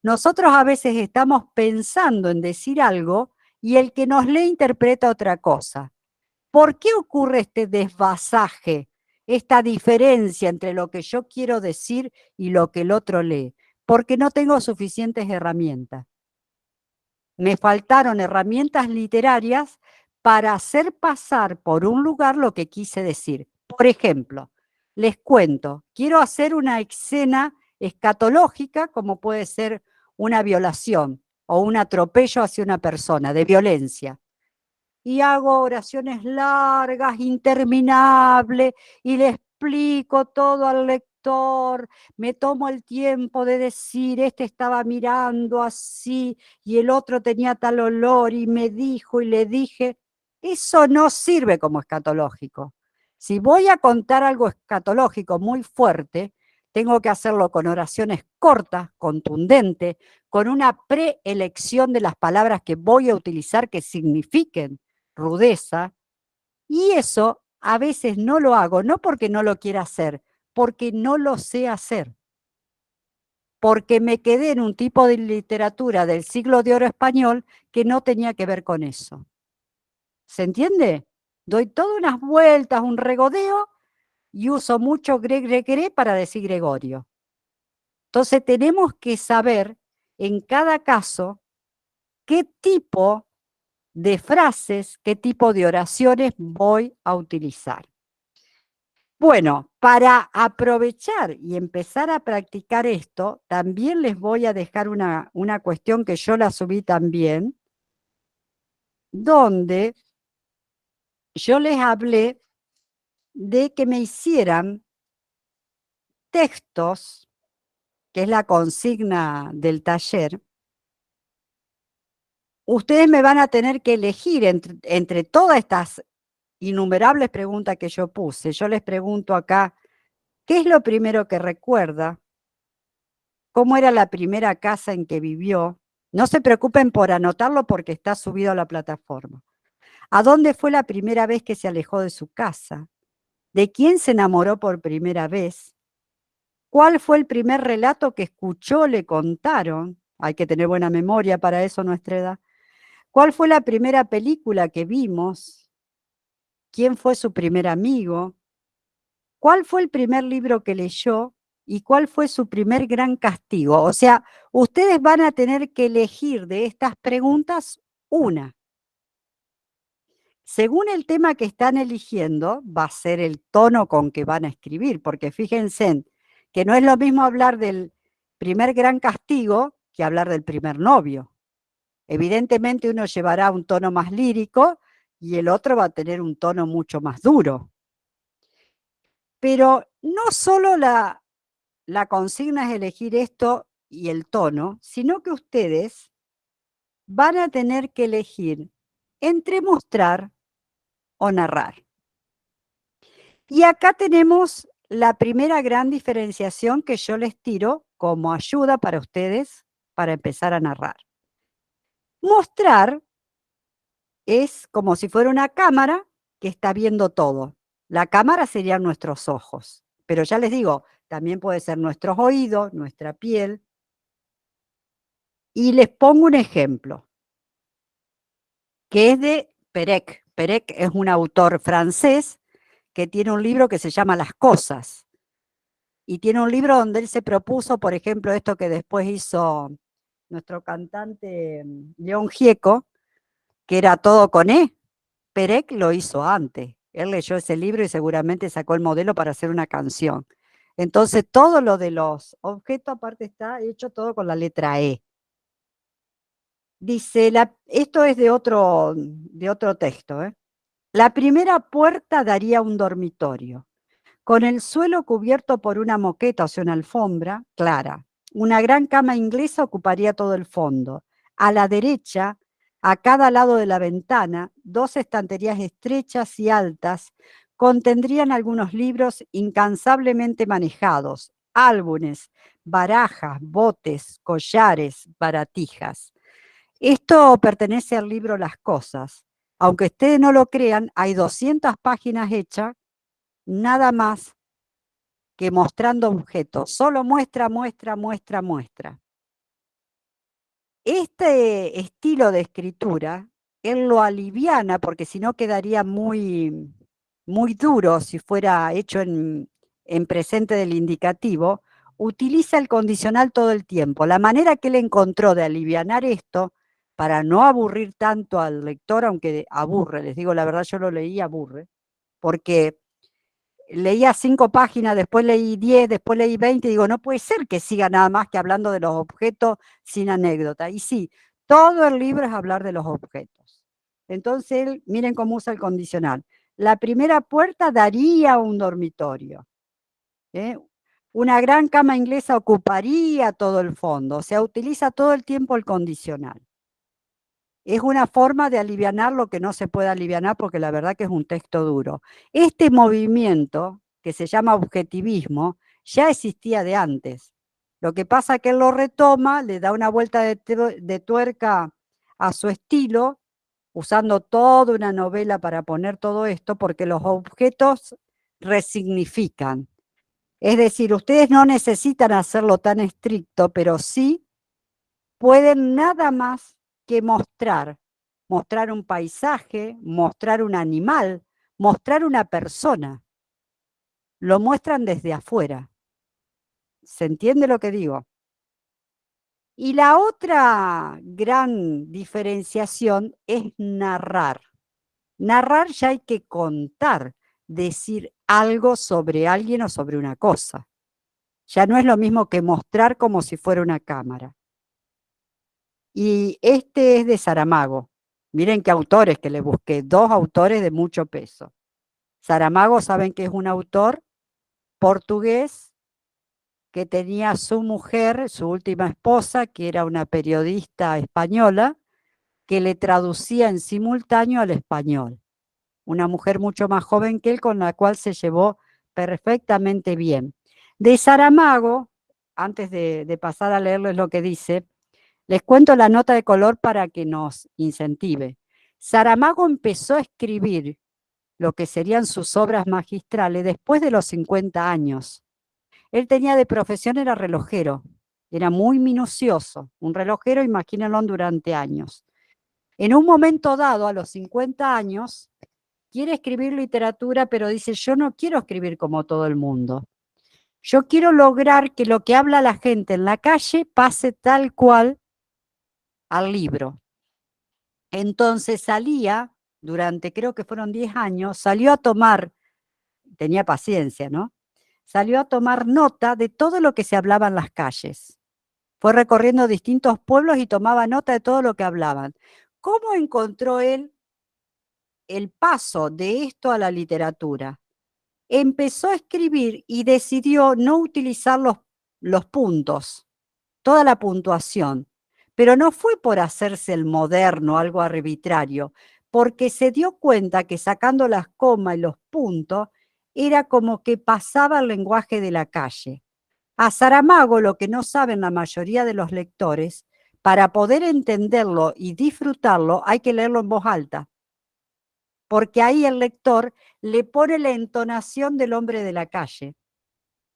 Nosotros a veces estamos pensando en decir algo y el que nos lee interpreta otra cosa. ¿Por qué ocurre este desfasaje, esta diferencia entre lo que yo quiero decir y lo que el otro lee? Porque no tengo suficientes herramientas. Me faltaron herramientas literarias para hacer pasar por un lugar lo que quise decir. Por ejemplo, les cuento, quiero hacer una escena escatológica, como puede ser una violación o un atropello hacia una persona, de violencia. Y hago oraciones largas, interminables, y le explico todo al lector, me tomo el tiempo de decir, este estaba mirando así, y el otro tenía tal olor, y me dijo, y le dije, eso no sirve como escatológico. Si voy a contar algo escatológico muy fuerte, tengo que hacerlo con oraciones cortas, contundentes, con una preelección de las palabras que voy a utilizar que signifiquen rudeza, y eso a veces no lo hago, no porque no lo quiera hacer, porque no lo sé hacer. Porque me quedé en un tipo de literatura del siglo de oro español que no tenía que ver con eso. ¿Se entiende? Doy todas unas vueltas, un regodeo, y uso mucho gre para decir Gregorio. Entonces tenemos que saber en cada caso qué tipo de frases, qué tipo de oraciones voy a utilizar. Bueno, para aprovechar y empezar a practicar esto, también les voy a dejar una cuestión que yo la subí también, donde yo les hablé de que me hicieran textos, que es la consigna del taller. Ustedes me van a tener que elegir entre todas estas innumerables preguntas que yo puse. Yo les pregunto acá, ¿qué es lo primero que recuerda? ¿Cómo era la primera casa en que vivió? No se preocupen por anotarlo porque está subido a la plataforma. ¿A dónde fue la primera vez que se alejó de su casa? ¿De quién se enamoró por primera vez? ¿Cuál fue el primer relato que escuchó, le contaron? Hay que tener buena memoria para eso a nuestra edad. ¿Cuál fue la primera película que vimos? ¿Quién fue su primer amigo? ¿Cuál fue el primer libro que leyó? ¿Y cuál fue su primer gran castigo? O sea, ustedes van a tener que elegir de estas preguntas una. Según el tema que están eligiendo, va a ser el tono con que van a escribir, porque fíjense que no es lo mismo hablar del primer gran castigo que hablar del primer novio. Evidentemente uno llevará un tono más lírico y el otro va a tener un tono mucho más duro. Pero no solo la consigna es elegir esto y el tono, sino que ustedes van a tener que elegir entre mostrar o narrar. Y acá tenemos la primera gran diferenciación que yo les tiro como ayuda para ustedes para empezar a narrar. Mostrar es como si fuera una cámara que está viendo todo. La cámara serían nuestros ojos, pero ya les digo, también puede ser nuestros oídos, nuestra piel. Y les pongo un ejemplo, que es de Perec. Perec es un autor francés que tiene un libro que se llama Las Cosas. Y tiene un libro donde él se propuso, por ejemplo, esto que después hizo nuestro cantante León Gieco, que era todo con E. Perec lo hizo antes. Él leyó ese libro y seguramente sacó el modelo para hacer una canción. Entonces, todo lo de los objetos, aparte, está hecho todo con la letra E. Dice, esto es de otro texto, ¿eh? La primera puerta daría a un dormitorio, con el suelo cubierto por una moqueta, o sea, una alfombra clara. Una gran cama inglesa ocuparía todo el fondo. A la derecha, a cada lado de la ventana, dos estanterías estrechas y altas contendrían algunos libros incansablemente manejados, álbumes, barajas, botes, collares, baratijas. Esto pertenece al libro Las Cosas. Aunque ustedes no lo crean, hay 200 páginas hechas, nada más que mostrando objetos. Solo muestra, muestra, muestra, muestra. Este estilo de escritura, él lo aliviana, porque si no quedaría muy, muy duro si fuera hecho en presente del indicativo. Utiliza el condicional todo el tiempo. La manera que él encontró de alivianar esto, para no aburrir tanto al lector, aunque aburre, les digo la verdad, yo lo leí, aburre, porque leía 5 páginas, después leí 10, después leí 20, y digo, no puede ser que siga nada más que hablando de los objetos sin anécdota. Y sí, todo el libro es hablar de los objetos. Entonces, miren cómo usa el condicional. La primera puerta daría un dormitorio. ¿Eh? Una gran cama inglesa ocuparía todo el fondo. O sea, utiliza todo el tiempo el condicional. Es una forma de alivianar lo que no se puede alivianar, porque la verdad que es un texto duro. Este movimiento, que se llama objetivismo, ya existía de antes. Lo que pasa es que él lo retoma, le da una vuelta de tuerca a su estilo, usando toda una novela para poner todo esto, porque los objetos resignifican. Es decir, ustedes no necesitan hacerlo tan estricto, pero sí pueden nada más que mostrar un paisaje, mostrar un animal, mostrar una persona. Lo muestran desde afuera. ¿Se entiende lo que digo? Y la otra gran diferenciación es narrar. Narrar ya hay que contar, decir algo sobre alguien o sobre una cosa. Ya no es lo mismo que mostrar como si fuera una cámara. Y este es de Saramago. Miren qué autores que le busqué, 2 autores de mucho peso. Saramago, saben que es un autor portugués que tenía su mujer, su última esposa, que era una periodista española, que le traducía en simultáneo al español. Una mujer mucho más joven que él, con la cual se llevó perfectamente bien. De Saramago, antes de pasar a leerles lo que dice, les cuento la nota de color para que nos incentive. Saramago empezó a escribir lo que serían sus obras magistrales después de los 50 años. Él tenía de profesión, era relojero, era muy minucioso, un relojero, imagínenlo, durante años. En un momento dado, a los 50 años, quiere escribir literatura, pero dice, yo no quiero escribir como todo el mundo. Yo quiero lograr que lo que habla la gente en la calle pase tal cual al libro. Entonces salía, durante creo que fueron 10 años, salió a tomar, tenía paciencia, ¿no? Salió a tomar nota de todo lo que se hablaba en las calles. Fue recorriendo distintos pueblos y tomaba nota de todo lo que hablaban. ¿Cómo encontró él el paso de esto a la literatura? Empezó a escribir y decidió no utilizar los puntos, toda la puntuación, pero no fue por hacerse el moderno, algo arbitrario, porque se dio cuenta que sacando las comas y los puntos era como que pasaba el lenguaje de la calle. A Saramago, lo que no saben la mayoría de los lectores, para poder entenderlo y disfrutarlo, hay que leerlo en voz alta, porque ahí el lector le pone la entonación del hombre de la calle.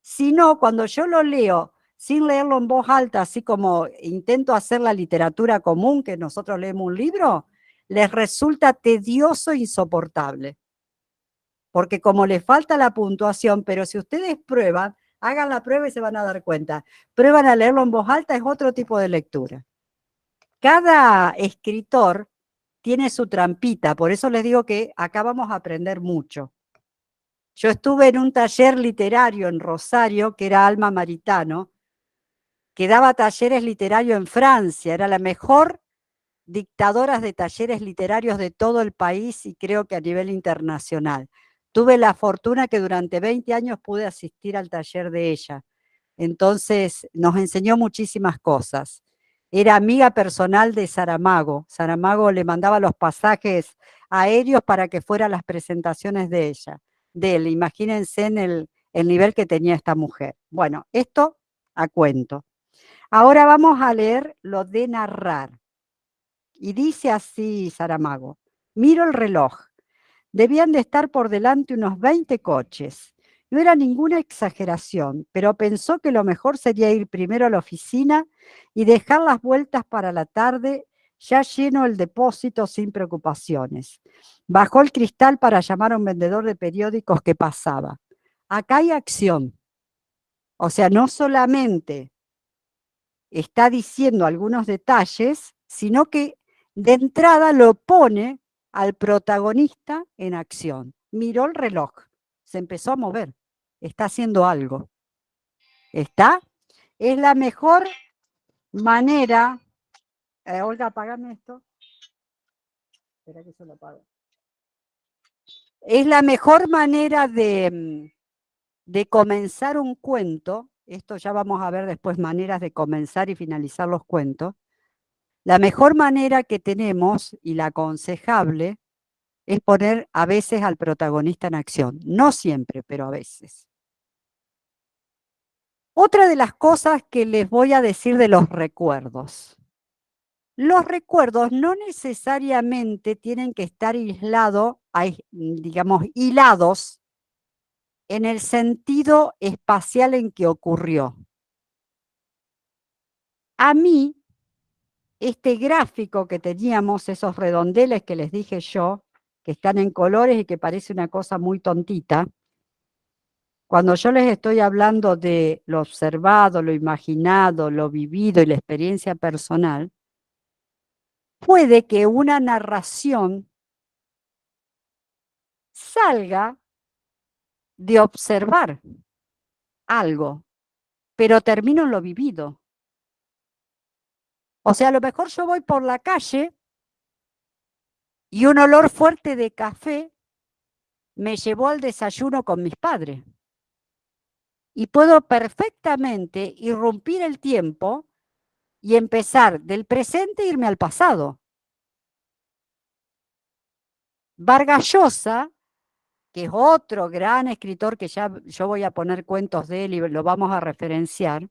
Si no, cuando yo lo leo sin leerlo en voz alta, así como intento hacer la literatura común, que nosotros leemos un libro, les resulta tedioso e insoportable. Porque como les falta la puntuación, pero si ustedes prueban, hagan la prueba y se van a dar cuenta. Prueban a leerlo en voz alta, es otro tipo de lectura. Cada escritor tiene su trampita, por eso les digo que acá vamos a aprender mucho. Yo estuve en un taller literario en Rosario, que era Alma Maritano, que daba talleres literarios en Francia, era la mejor dictadora de talleres literarios de todo el país y creo que a nivel internacional. Tuve la fortuna que durante 20 años pude asistir al taller de ella. Entonces nos enseñó muchísimas cosas. Era amiga personal de Saramago. Saramago le mandaba los pasajes aéreos para que fueran las presentaciones de ella, de él. Imagínense en el nivel que tenía esta mujer. Bueno, esto a cuento. Ahora vamos a leer lo de narrar. Y dice así Saramago: miro el reloj. Debían de estar por delante unos 20 coches. No era ninguna exageración, pero pensó que lo mejor sería ir primero a la oficina y dejar las vueltas para la tarde, ya lleno el depósito sin preocupaciones. Bajó el cristal para llamar a un vendedor de periódicos que pasaba. Acá hay acción. O sea, no solamente está diciendo algunos detalles, sino que de entrada lo pone al protagonista en acción. Miró el reloj, se empezó a mover, está haciendo algo. ¿Está? Es la mejor manera. Olga, apágame esto. Espera que yo lo apago. Es la mejor manera de comenzar un cuento. Esto ya vamos a ver después maneras de comenzar y finalizar los cuentos. La mejor manera que tenemos y la aconsejable es poner a veces al protagonista en acción. No siempre, pero a veces. Otra de las cosas que les voy a decir de los recuerdos. Los recuerdos no necesariamente tienen que estar aislados, digamos, hilados en el sentido espacial en que ocurrió. A mí, este gráfico que teníamos, esos redondeles que les dije yo, que están en colores y que parece una cosa muy tontita, cuando yo les estoy hablando de lo observado, lo imaginado, lo vivido y la experiencia personal, puede que una narración salga de observar algo, pero termino en lo vivido. O sea, a lo mejor yo voy por la calle y un olor fuerte de café me llevó al desayuno con mis padres. Y puedo perfectamente irrumpir el tiempo y empezar del presente e irme al pasado. Vargas Llosa, que es otro gran escritor que ya yo voy a poner cuentos de él y lo vamos a referenciar,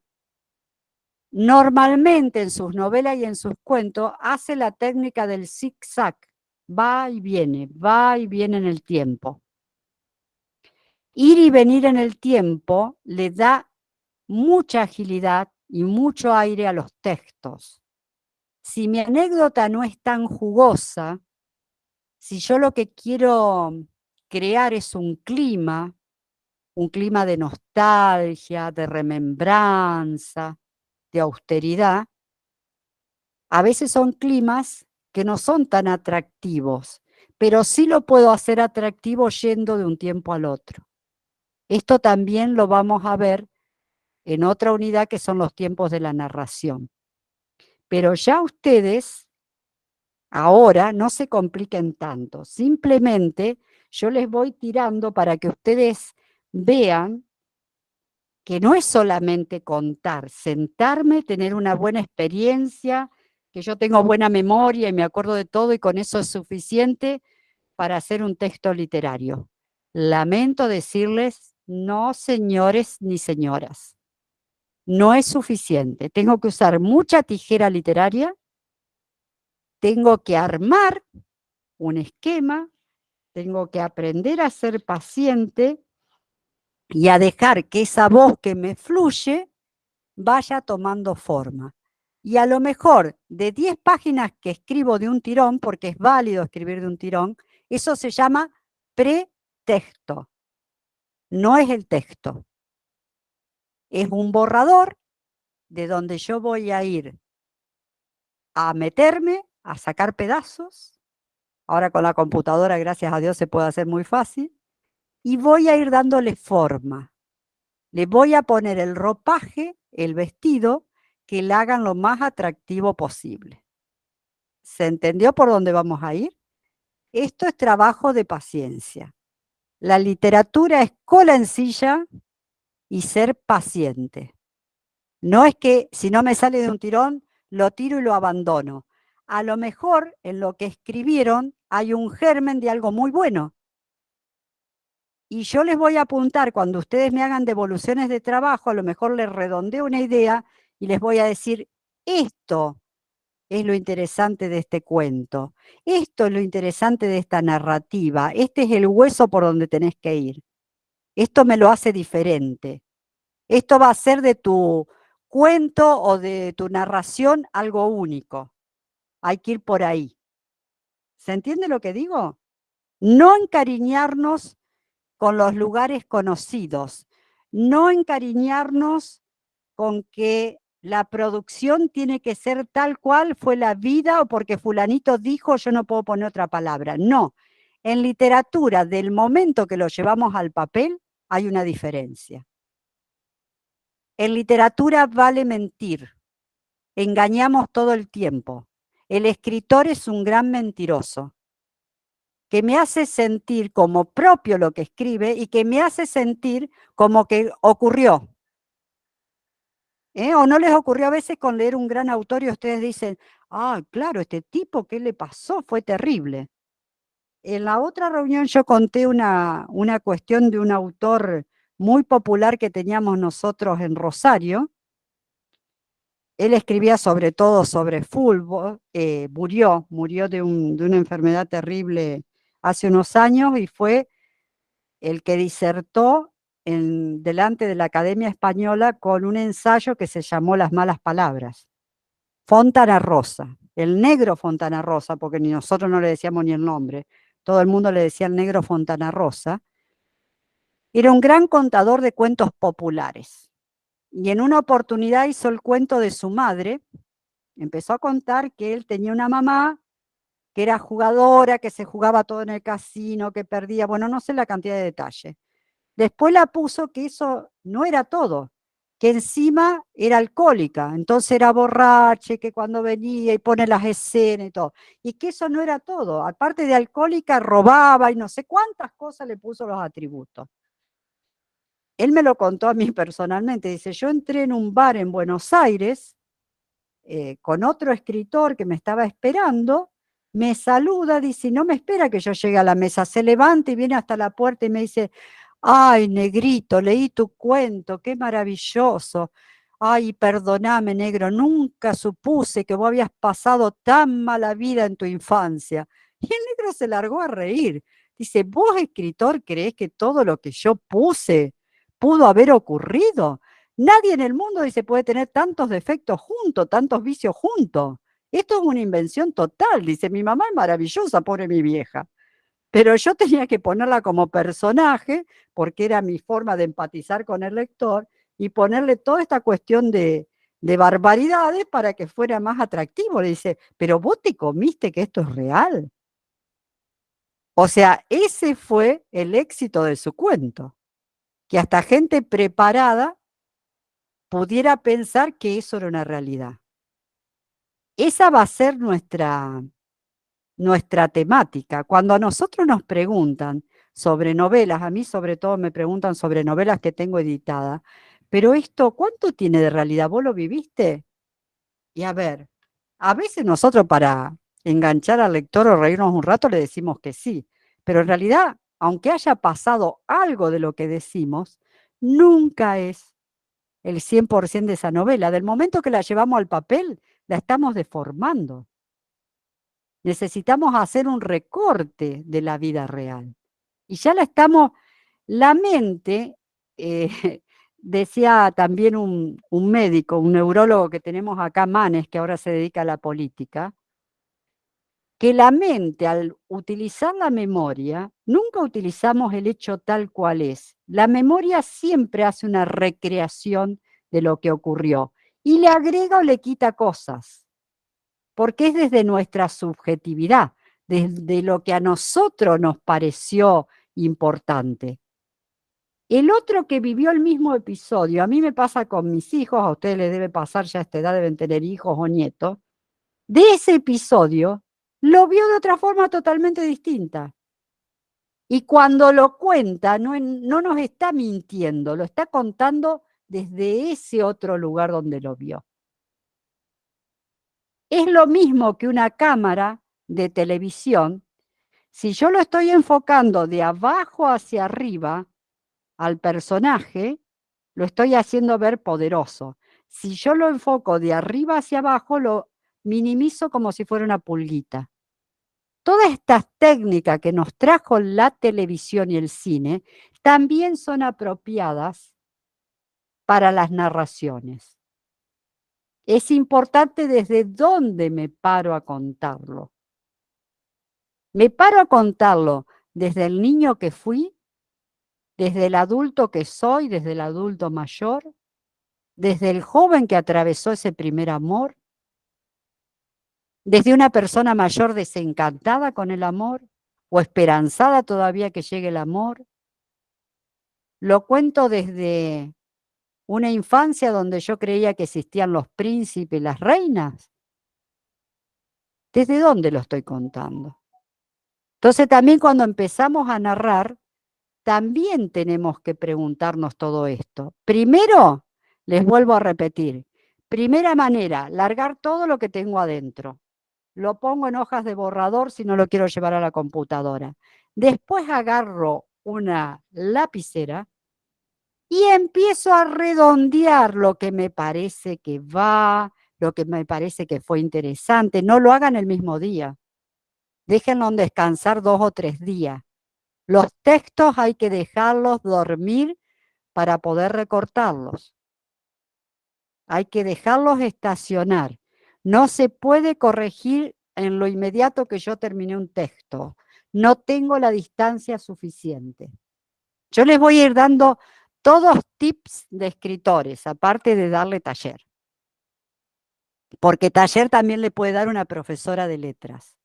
normalmente en sus novelas y en sus cuentos hace la técnica del zig-zag, va y viene en el tiempo. Ir y venir en el tiempo le da mucha agilidad y mucho aire a los textos. Si mi anécdota no es tan jugosa, si yo lo que quiero crear es un clima de nostalgia, de remembranza, de austeridad, a veces son climas que no son tan atractivos, pero sí lo puedo hacer atractivo yendo de un tiempo al otro. Esto también lo vamos a ver en otra unidad que son los tiempos de la narración. Pero ya ustedes ahora no se compliquen tanto, simplemente yo les voy tirando para que ustedes vean que no es solamente contar, sentarme, tener una buena experiencia, que yo tengo buena memoria y me acuerdo de todo y con eso es suficiente para hacer un texto literario. Lamento decirles, no señores ni señoras. no es suficiente. Tengo que usar mucha tijera literaria, tengo que armar un esquema, tengo que aprender a ser paciente y a dejar que esa voz que me fluye vaya tomando forma. Y a lo mejor de 10 páginas que escribo de un tirón, porque es válido escribir de un tirón, eso se llama pretexto. No es el texto. Es un borrador de donde yo voy a ir a meterme, a sacar pedazos. Ahora con la computadora, gracias a Dios, se puede hacer muy fácil. Y voy a ir dándole forma. Le voy a poner el ropaje, el vestido, que le hagan lo más atractivo posible. ¿Se entendió por dónde vamos a ir? Esto es trabajo de paciencia. La literatura es cola en silla y ser paciente. No es que si no me sale de un tirón, lo tiro y lo abandono. A lo mejor en lo que escribieron hay un germen de algo muy bueno. Y yo les voy a apuntar, cuando ustedes me hagan devoluciones de trabajo, a lo mejor les redondeo una idea y les voy a decir, esto es lo interesante de este cuento, esto es lo interesante de esta narrativa, este es el hueso por donde tenés que ir. Esto me lo hace diferente. Esto va a ser de tu cuento o de tu narración algo único. Hay que ir por ahí. ¿Se entiende lo que digo? No encariñarnos con los lugares conocidos, no encariñarnos con que la producción tiene que ser tal cual fue la vida o porque fulanito dijo yo no puedo poner otra palabra. No, en literatura del momento que lo llevamos al papel hay una diferencia. En literatura vale mentir, engañamos todo el tiempo. El escritor es un gran mentiroso, que me hace sentir como propio lo que escribe y que me hace sentir como que ocurrió. ¿O no les ocurrió a veces con leer un gran autor y ustedes dicen, ah, claro, este tipo, ¿qué le pasó? Fue terrible. En la otra reunión yo conté una cuestión de un autor muy popular que teníamos nosotros en Rosario. Él escribía sobre todo sobre fútbol, murió de una enfermedad terrible hace unos años y fue el que disertó delante de la Academia Española con un ensayo que se llamó Las malas palabras. Fontana Rosa, el negro Fontana Rosa, porque ni nosotros no le decíamos ni el nombre, todo el mundo le decía el negro Fontana Rosa, era un gran contador de cuentos populares. Y en una oportunidad hizo el cuento de su madre, empezó a contar que él tenía una mamá que era jugadora, que se jugaba todo en el casino, que perdía, bueno, no sé la cantidad de detalles. Después la puso que eso no era todo, que encima era alcohólica, entonces era borracha, que cuando venía y pone las escenas y todo, y que eso no era todo, aparte de alcohólica robaba y no sé cuántas cosas le puso los atributos. Él me lo contó a mí personalmente, dice, yo entré en un bar en Buenos Aires con otro escritor que me estaba esperando, me saluda, dice, no me espera que yo llegue a la mesa, se levanta y viene hasta la puerta y me dice, ay, negrito, leí tu cuento, qué maravilloso. Ay, perdoname, negro, nunca supuse que vos habías pasado tan mala vida en tu infancia. Y el negro se largó a reír. Dice, ¿vos, escritor, creés que todo lo que yo puse pudo haber ocurrido? Nadie en el mundo, dice, puede tener tantos defectos juntos, tantos vicios juntos. Esto es una invención total. Dice, mi mamá es maravillosa, pobre mi vieja. Pero yo tenía que ponerla como personaje, porque era mi forma de empatizar con el lector, y ponerle toda esta cuestión de barbaridades para que fuera más atractivo. Le dice, pero vos te comiste que esto es real. O sea, ese fue el éxito de su cuento, que hasta gente preparada pudiera pensar que eso era una realidad. Esa va a ser nuestra temática. Cuando a nosotros nos preguntan sobre novelas, a mí sobre todo me preguntan sobre novelas que tengo editadas, pero esto, ¿cuánto tiene de realidad? ¿Vos lo viviste? Y a ver, a veces nosotros para enganchar al lector o reírnos un rato le decimos que sí, pero en realidad, aunque haya pasado algo de lo que decimos, nunca es el 100% de esa novela. Del momento que la llevamos al papel, la estamos deformando. Necesitamos hacer un recorte de la vida real. Y ya la mente, decía también un médico, un neurólogo que tenemos acá, Manes, que ahora se dedica a la política, que la mente, al utilizar la memoria, nunca utilizamos el hecho tal cual es. La memoria siempre hace una recreación de lo que ocurrió y le agrega o le quita cosas, porque es desde nuestra subjetividad, desde lo que a nosotros nos pareció importante. El otro que vivió el mismo episodio, a mí me pasa con mis hijos, a ustedes les debe pasar ya a esta edad, deben tener hijos o nietos, de ese episodio lo vio de otra forma totalmente distinta. Y cuando lo cuenta, no nos está mintiendo, lo está contando desde ese otro lugar donde lo vio. Es lo mismo que una cámara de televisión. Si yo lo estoy enfocando de abajo hacia arriba al personaje, lo estoy haciendo ver poderoso. Si yo lo enfoco de arriba hacia abajo, lo minimizo como si fuera una pulguita. Todas estas técnicas que nos trajo la televisión y el cine también son apropiadas para las narraciones. Es importante desde dónde me paro a contarlo. Me paro a contarlo desde el niño que fui, desde el adulto que soy, desde el adulto mayor, desde el joven que atravesó ese primer amor, desde una persona mayor desencantada con el amor o esperanzada todavía que llegue el amor. Lo cuento desde una infancia donde yo creía que existían los príncipes y las reinas. ¿Desde dónde lo estoy contando? Entonces también cuando empezamos a narrar, también tenemos que preguntarnos todo esto. Primero, les vuelvo a repetir, primera manera, largar todo lo que tengo adentro. Lo pongo en hojas de borrador si no lo quiero llevar a la computadora. Después agarro una lapicera y empiezo a redondear lo que me parece que va, lo que me parece que fue interesante. No lo hagan el mismo día. Déjenlo descansar 2 o 3 días. Los textos hay que dejarlos dormir para poder recortarlos. Hay que dejarlos estacionar. No se puede corregir en lo inmediato que yo terminé un texto. No tengo la distancia suficiente. Yo les voy a ir dando todos tips de escritores, aparte de darle taller. Porque taller también le puede dar una profesora de letras.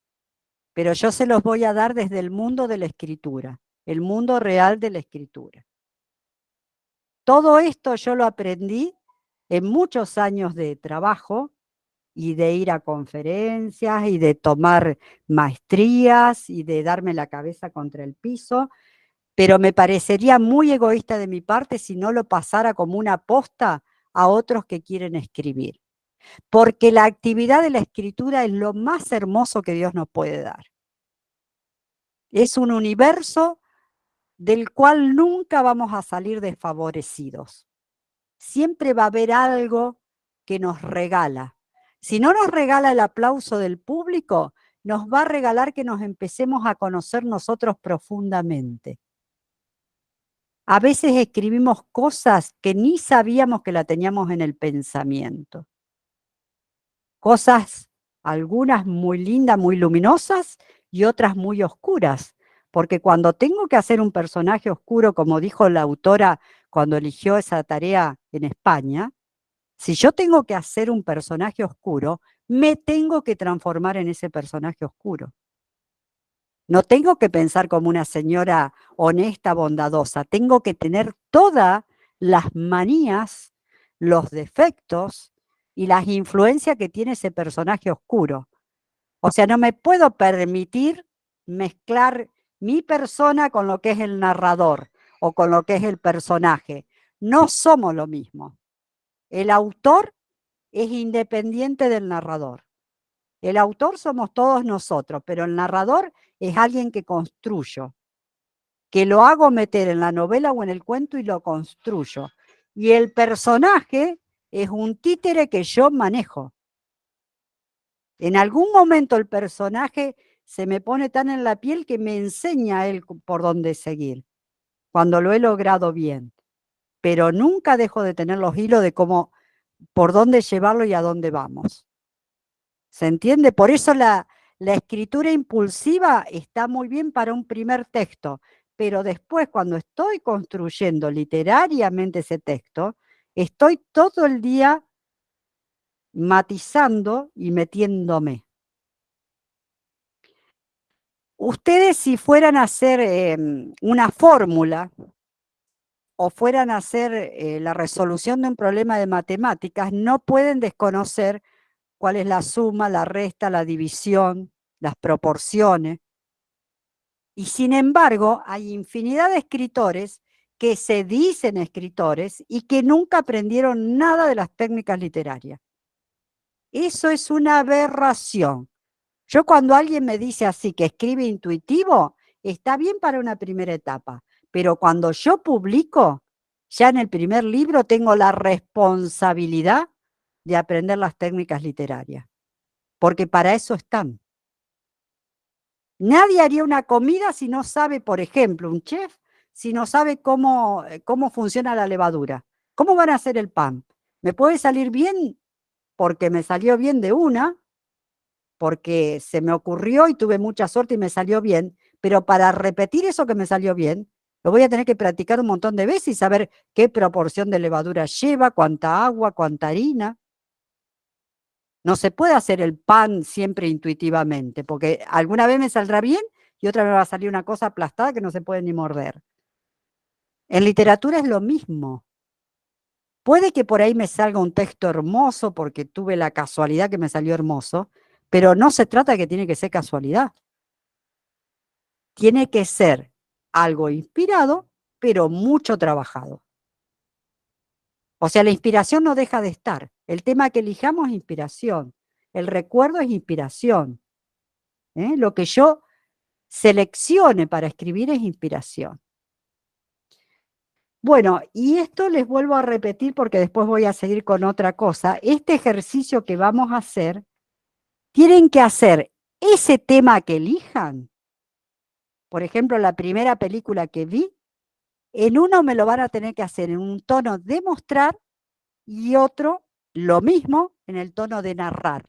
Pero yo se los voy a dar desde el mundo de la escritura, el mundo real de la escritura. Todo esto yo lo aprendí en muchos años de trabajo y de ir a conferencias y de tomar maestrías y de darme la cabeza contra el piso, pero me parecería muy egoísta de mi parte si no lo pasara como una posta a otros que quieren escribir. Porque la actividad de la escritura es lo más hermoso que Dios nos puede dar. Es un universo del cual nunca vamos a salir desfavorecidos. Siempre va a haber algo que nos regala. Si no nos regala el aplauso del público, nos va a regalar que nos empecemos a conocer nosotros profundamente. A veces escribimos cosas que ni sabíamos que la teníamos en el pensamiento. Cosas, algunas muy lindas, muy luminosas y otras muy oscuras. Porque cuando tengo que hacer un personaje oscuro, como dijo la autora cuando eligió esa tarea en España, si yo tengo que hacer un personaje oscuro, me tengo que transformar en ese personaje oscuro. No tengo que pensar como una señora honesta, bondadosa. Tengo que tener todas las manías, los defectos y las influencias que tiene ese personaje oscuro. O sea, no me puedo permitir mezclar mi persona con lo que es el narrador o con lo que es el personaje. No somos lo mismo. El autor es independiente del narrador. El autor somos todos nosotros, pero el narrador es alguien que construyo, que lo hago meter en la novela o en el cuento y lo construyo. Y el personaje es un títere que yo manejo. En algún momento el personaje se me pone tan en la piel que me enseña a él por dónde seguir, cuando lo he logrado bien. Pero nunca dejo de tener los hilos de cómo, por dónde llevarlo y a dónde vamos. ¿Se entiende? Por eso la escritura impulsiva está muy bien para un primer texto, pero después cuando estoy construyendo literariamente ese texto, estoy todo el día matizando y metiéndome. Ustedes si fueran a hacer una fórmula o fueran a hacer la resolución de un problema de matemáticas, no pueden desconocer cuál es la suma, la resta, la división, las proporciones. Y sin embargo, hay infinidad de escritores que se dicen escritores y que nunca aprendieron nada de las técnicas literarias. Eso es una aberración. Yo cuando alguien me dice así que escribe intuitivo, está bien para una primera etapa, pero cuando yo publico, ya en el primer libro tengo la responsabilidad de aprender las técnicas literarias, porque para eso están. Nadie haría una comida si no sabe, por ejemplo, un chef, si no sabe cómo funciona la levadura. ¿Cómo van a hacer el pan? Me puede salir bien porque me salió bien de una, porque se me ocurrió y tuve mucha suerte y me salió bien, pero para repetir eso que me salió bien, lo voy a tener que practicar un montón de veces y saber qué proporción de levadura lleva, cuánta agua, cuánta harina. No se puede hacer el pan siempre intuitivamente, porque alguna vez me saldrá bien y otra vez va a salir una cosa aplastada que no se puede ni morder. En literatura es lo mismo. Puede que por ahí me salga un texto hermoso porque tuve la casualidad que me salió hermoso, pero no se trata de que tiene que ser casualidad. Tiene que ser algo inspirado, pero mucho trabajado. O sea, la inspiración no deja de estar. El tema que elijamos es inspiración. El recuerdo es inspiración. Lo que yo seleccione para escribir es inspiración. Bueno, y esto les vuelvo a repetir porque después voy a seguir con otra cosa. Este ejercicio que vamos a hacer, tienen que hacer ese tema que elijan. Por ejemplo, la primera película que vi, en uno me lo van a tener que hacer en un tono de mostrar y otro lo mismo en el tono de narrar.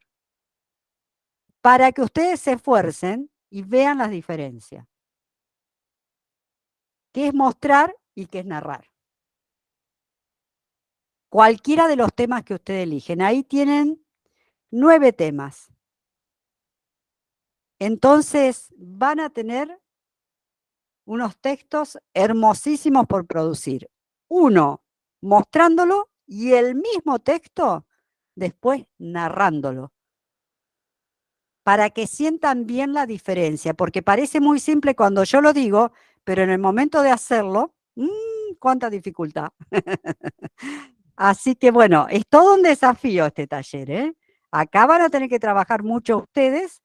Para que ustedes se esfuercen y vean las diferencias. ¿Qué es mostrar y qué es narrar? Cualquiera de los temas que ustedes eligen. Ahí tienen 9 temas. Entonces van a tener unos textos hermosísimos por producir. Uno mostrándolo y el mismo texto después narrándolo. Para que sientan bien la diferencia, porque parece muy simple cuando yo lo digo, pero en el momento de hacerlo, cuánta dificultad. Así que bueno, es todo un desafío este taller, ¿eh? Acá van a tener que trabajar mucho ustedes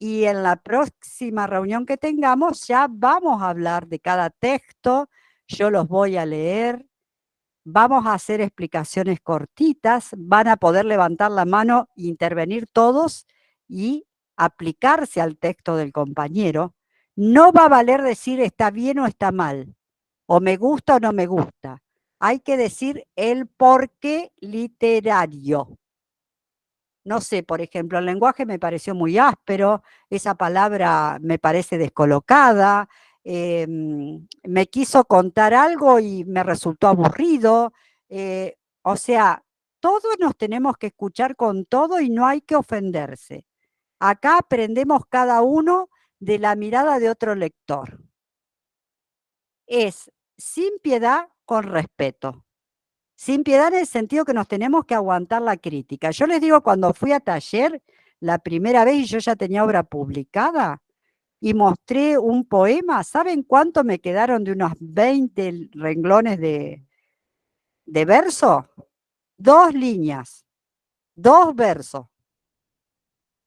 y en la próxima reunión que tengamos ya vamos a hablar de cada texto, yo los voy a leer, vamos a hacer explicaciones cortitas, van a poder levantar la mano, intervenir todos y aplicarse al texto del compañero. No va a valer decir está bien o está mal, o me gusta o no me gusta. Hay que decir el porqué literario. No sé, por ejemplo, el lenguaje me pareció muy áspero, esa palabra me parece descolocada, me quiso contar algo y me resultó aburrido. O sea, todos nos tenemos que escuchar con todo y no hay que ofenderse. Acá aprendemos cada uno de la mirada de otro lector. Es sin piedad con respeto. Sin piedad en el sentido que nos tenemos que aguantar la crítica. Yo les digo, cuando fui a taller la primera vez y yo ya tenía obra publicada y mostré un poema, ¿saben cuánto me quedaron de unos 20 renglones de verso? 2 líneas, 2 versos.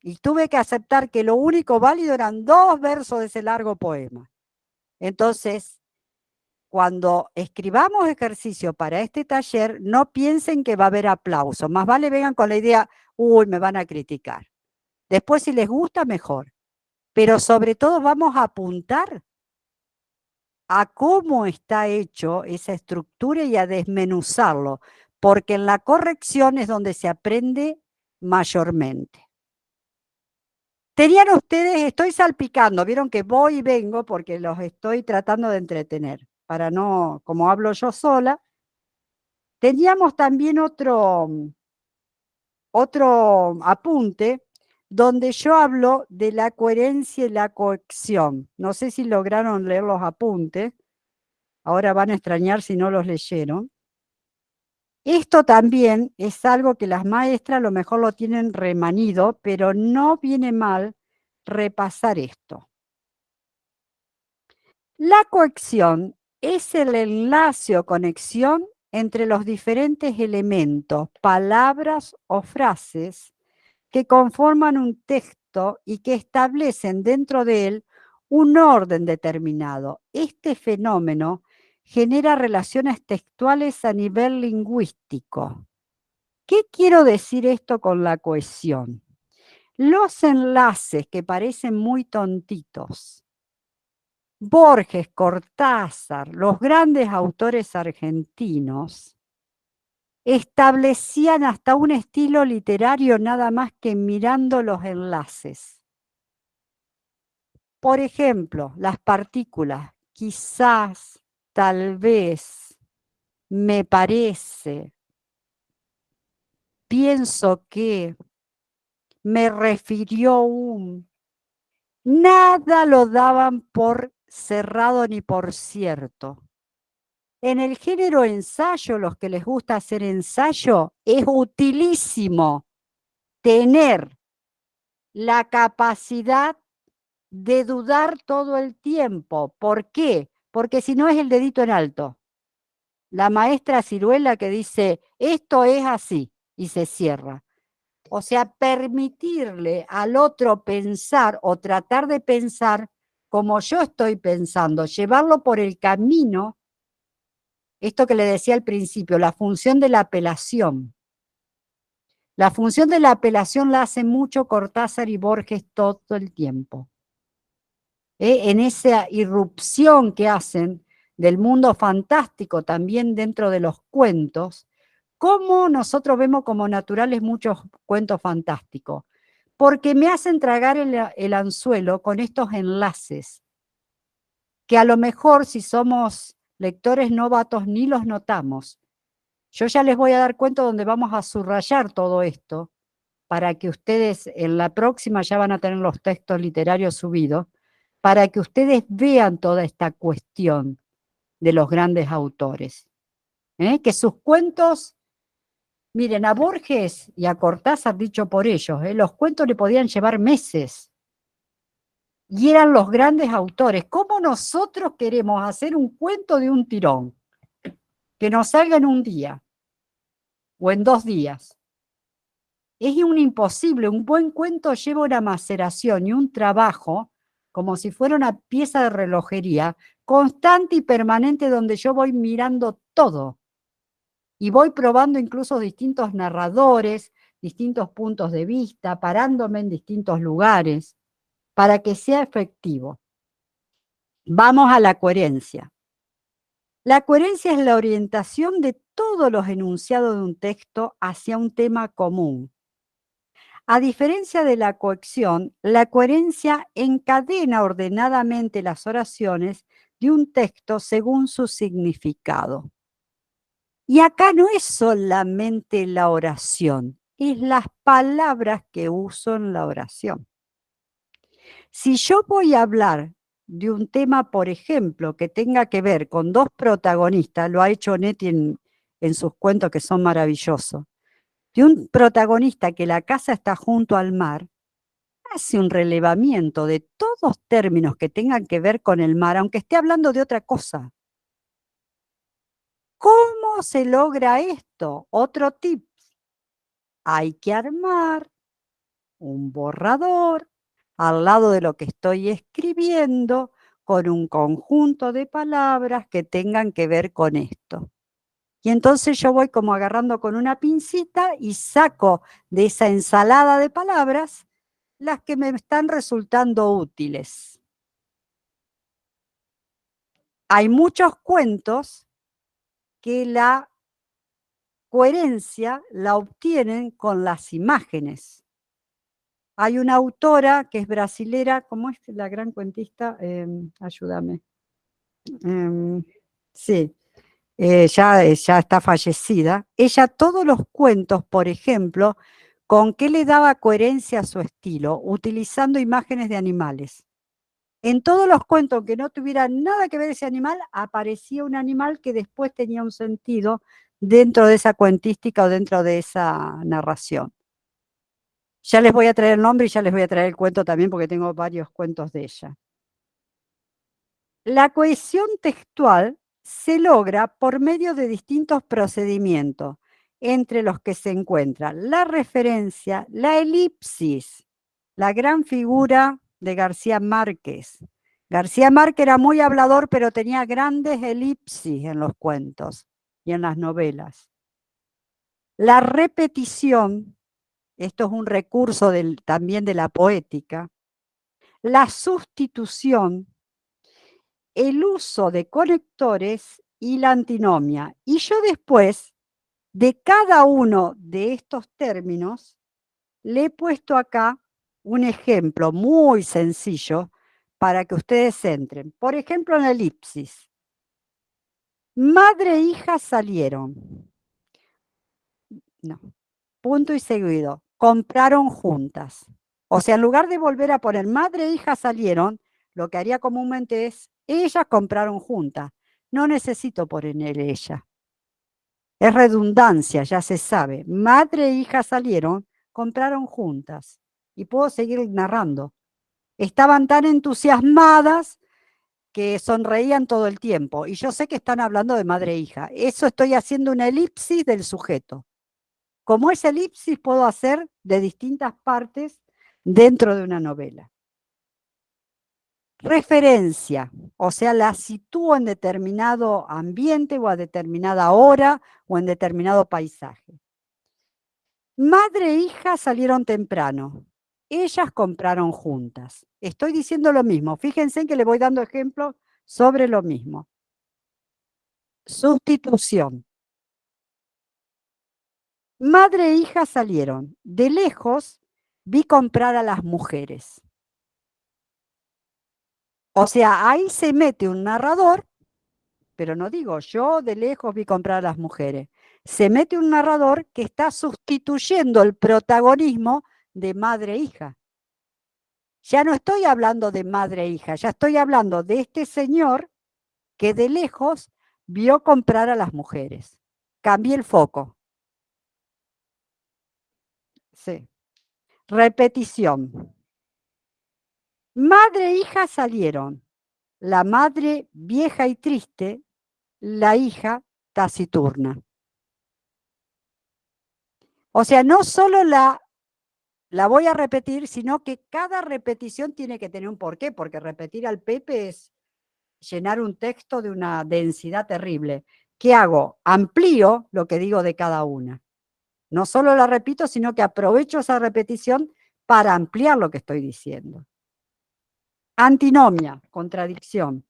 Y tuve que aceptar que lo único válido eran 2 versos de ese largo poema. Entonces, cuando escribamos ejercicio para este taller, no piensen que va a haber aplauso. Más vale vengan con la idea, uy, me van a criticar. Después, si les gusta, mejor. Pero sobre todo vamos a apuntar a cómo está hecho esa estructura y a desmenuzarlo, porque en la corrección es donde se aprende mayormente. Tenían ustedes, estoy salpicando, vieron que voy y vengo porque los estoy tratando de entretener, para no, como hablo yo sola. Teníamos también otro apunte donde yo hablo de la coherencia y la cohesión. No sé si lograron leer los apuntes. Ahora van a extrañar si no los leyeron. Esto también es algo que las maestras a lo mejor lo tienen remanido, pero no viene mal repasar esto. La cohesión es el enlace o conexión entre los diferentes elementos, palabras o frases que conforman un texto y que establecen dentro de él un orden determinado. Este fenómeno genera relaciones textuales a nivel lingüístico. ¿Qué quiero decir esto con la cohesión? Los enlaces que parecen muy tontitos, Borges, Cortázar, los grandes autores argentinos, establecían hasta un estilo literario nada más que mirando los enlaces. Por ejemplo, las partículas, quizás, tal vez, me parece, pienso que, me refirió un, nada lo daban por cerrado ni por cierto. En el género ensayo, los que les gusta hacer ensayo, es utilísimo tener la capacidad de dudar todo el tiempo. ¿Por qué? Porque si no es el dedito en alto. La maestra Ciruela que dice, esto es así, y se cierra. O sea, permitirle al otro pensar o tratar de pensar como yo estoy pensando, llevarlo por el camino, esto que le decía al principio, la función de la apelación. La función de la apelación la hace mucho Cortázar y Borges todo el tiempo. En esa irrupción que hacen del mundo fantástico también dentro de los cuentos, ¿cómo nosotros vemos como naturales muchos cuentos fantásticos? Porque me hacen tragar el anzuelo con estos enlaces, que a lo mejor si somos lectores novatos ni los notamos. Yo ya les voy a dar cuenta donde vamos a subrayar todo esto, para que ustedes en la próxima ya van a tener los textos literarios subidos, para que ustedes vean toda esta cuestión de los grandes autores. Que sus cuentos, miren, a Borges y a Cortázar, dicho por ellos, los cuentos le podían llevar meses. Y eran los grandes autores. ¿Cómo nosotros queremos hacer un cuento de un tirón? Que nos salga en un día o en 2 días. Es un imposible. Un buen cuento lleva una maceración y un trabajo como si fuera una pieza de relojería, constante y permanente donde yo voy mirando todo y voy probando incluso distintos narradores, distintos puntos de vista, parándome en distintos lugares para que sea efectivo. Vamos a la coherencia. La coherencia es la orientación de todos los enunciados de un texto hacia un tema común. A diferencia de la cohesión, la coherencia encadena ordenadamente las oraciones de un texto según su significado. Y acá no es solamente la oración, es las palabras que uso en la oración. Si yo voy a hablar de un tema, por ejemplo, que tenga que ver con 2 protagonistas, lo ha hecho Netti en sus cuentos que son maravillosos, de un protagonista que la casa está junto al mar, hace un relevamiento de todos términos que tengan que ver con el mar, aunque esté hablando de otra cosa. ¿Cómo se logra esto? Otro tip. Hay que armar un borrador al lado de lo que estoy escribiendo con un conjunto de palabras que tengan que ver con esto. Y entonces yo voy como agarrando con una pincita y saco de esa ensalada de palabras las que me están resultando útiles. Hay muchos cuentos que la coherencia la obtienen con las imágenes. Hay una autora que es brasilera, ¿cómo es la gran cuentista? Ayúdame. Sí, ya está fallecida. Ella todos los cuentos, por ejemplo, ¿con qué le daba coherencia a su estilo? Utilizando imágenes de animales. En todos los cuentos que no tuvieran nada que ver ese animal, aparecía un animal que después tenía un sentido dentro de esa cuentística o dentro de esa narración. Ya les voy a traer el nombre y ya les voy a traer el cuento también porque tengo varios cuentos de ella. La cohesión textual se logra por medio de distintos procedimientos, entre los que se encuentra la referencia, la elipsis, la gran figura de García Márquez. García Márquez era muy hablador, pero tenía grandes elipsis en los cuentos y en las novelas. La repetición, esto es un recurso también de la poética. La sustitución, el uso de conectores y la antinomia. Y yo después, de cada uno de estos términos, le he puesto acá un ejemplo muy sencillo para que ustedes entren. Por ejemplo, en la elipsis. Madre e hija salieron. No. Punto y seguido. Compraron juntas. O sea, en lugar de volver a poner madre e hija salieron, lo que haría comúnmente es, ellas compraron juntas. No necesito poner ella. Es redundancia, ya se sabe. Madre e hija salieron, compraron juntas. Y puedo seguir narrando. Estaban tan entusiasmadas que sonreían todo el tiempo. Y yo sé que están hablando de madre e hija. Eso estoy haciendo una elipsis del sujeto. Como esa elipsis puedo hacer de distintas partes dentro de una novela. Referencia, o sea, la sitúo en determinado ambiente o a determinada hora o en determinado paisaje. Madre e hija salieron temprano. Ellas compraron juntas. Estoy diciendo lo mismo. Fíjense que le voy dando ejemplos sobre lo mismo. Sustitución. Madre e hija salieron. De lejos vi comprar a las mujeres. O sea, ahí se mete un narrador, pero no digo yo de lejos vi comprar a las mujeres. Se mete un narrador que está sustituyendo el protagonismo de madre e hija. Ya no estoy hablando de madre e hija, ya estoy hablando de este señor que de lejos vio comprar a las mujeres. Cambié el foco. Sí. Repetición. Madre e hija salieron. La madre vieja y triste, la hija taciturna. O sea, no solo la voy a repetir, sino que cada repetición tiene que tener un porqué, porque repetir al Pepe es llenar un texto de una densidad terrible. ¿Qué hago? Amplío lo que digo de cada una. No solo la repito, sino que aprovecho esa repetición para ampliar lo que estoy diciendo. Antinomia, contradicción.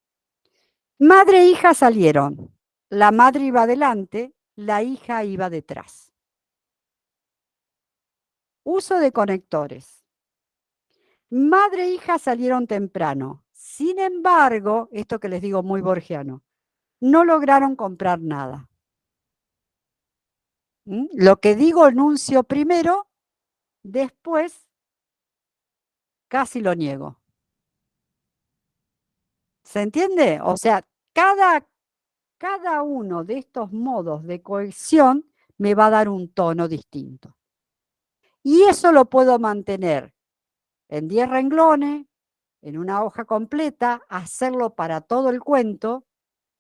Madre e hija salieron. La madre iba adelante, la hija iba detrás. Uso de conectores. Madre e hija salieron temprano. Sin embargo, esto que les digo muy borgiano, no lograron comprar nada. Lo que digo enuncio primero, después casi lo niego. ¿Se entiende? O sea, cada uno de estos modos de cohesión me va a dar un tono distinto. Y eso lo puedo mantener en 10 renglones, en una hoja completa, hacerlo para todo el cuento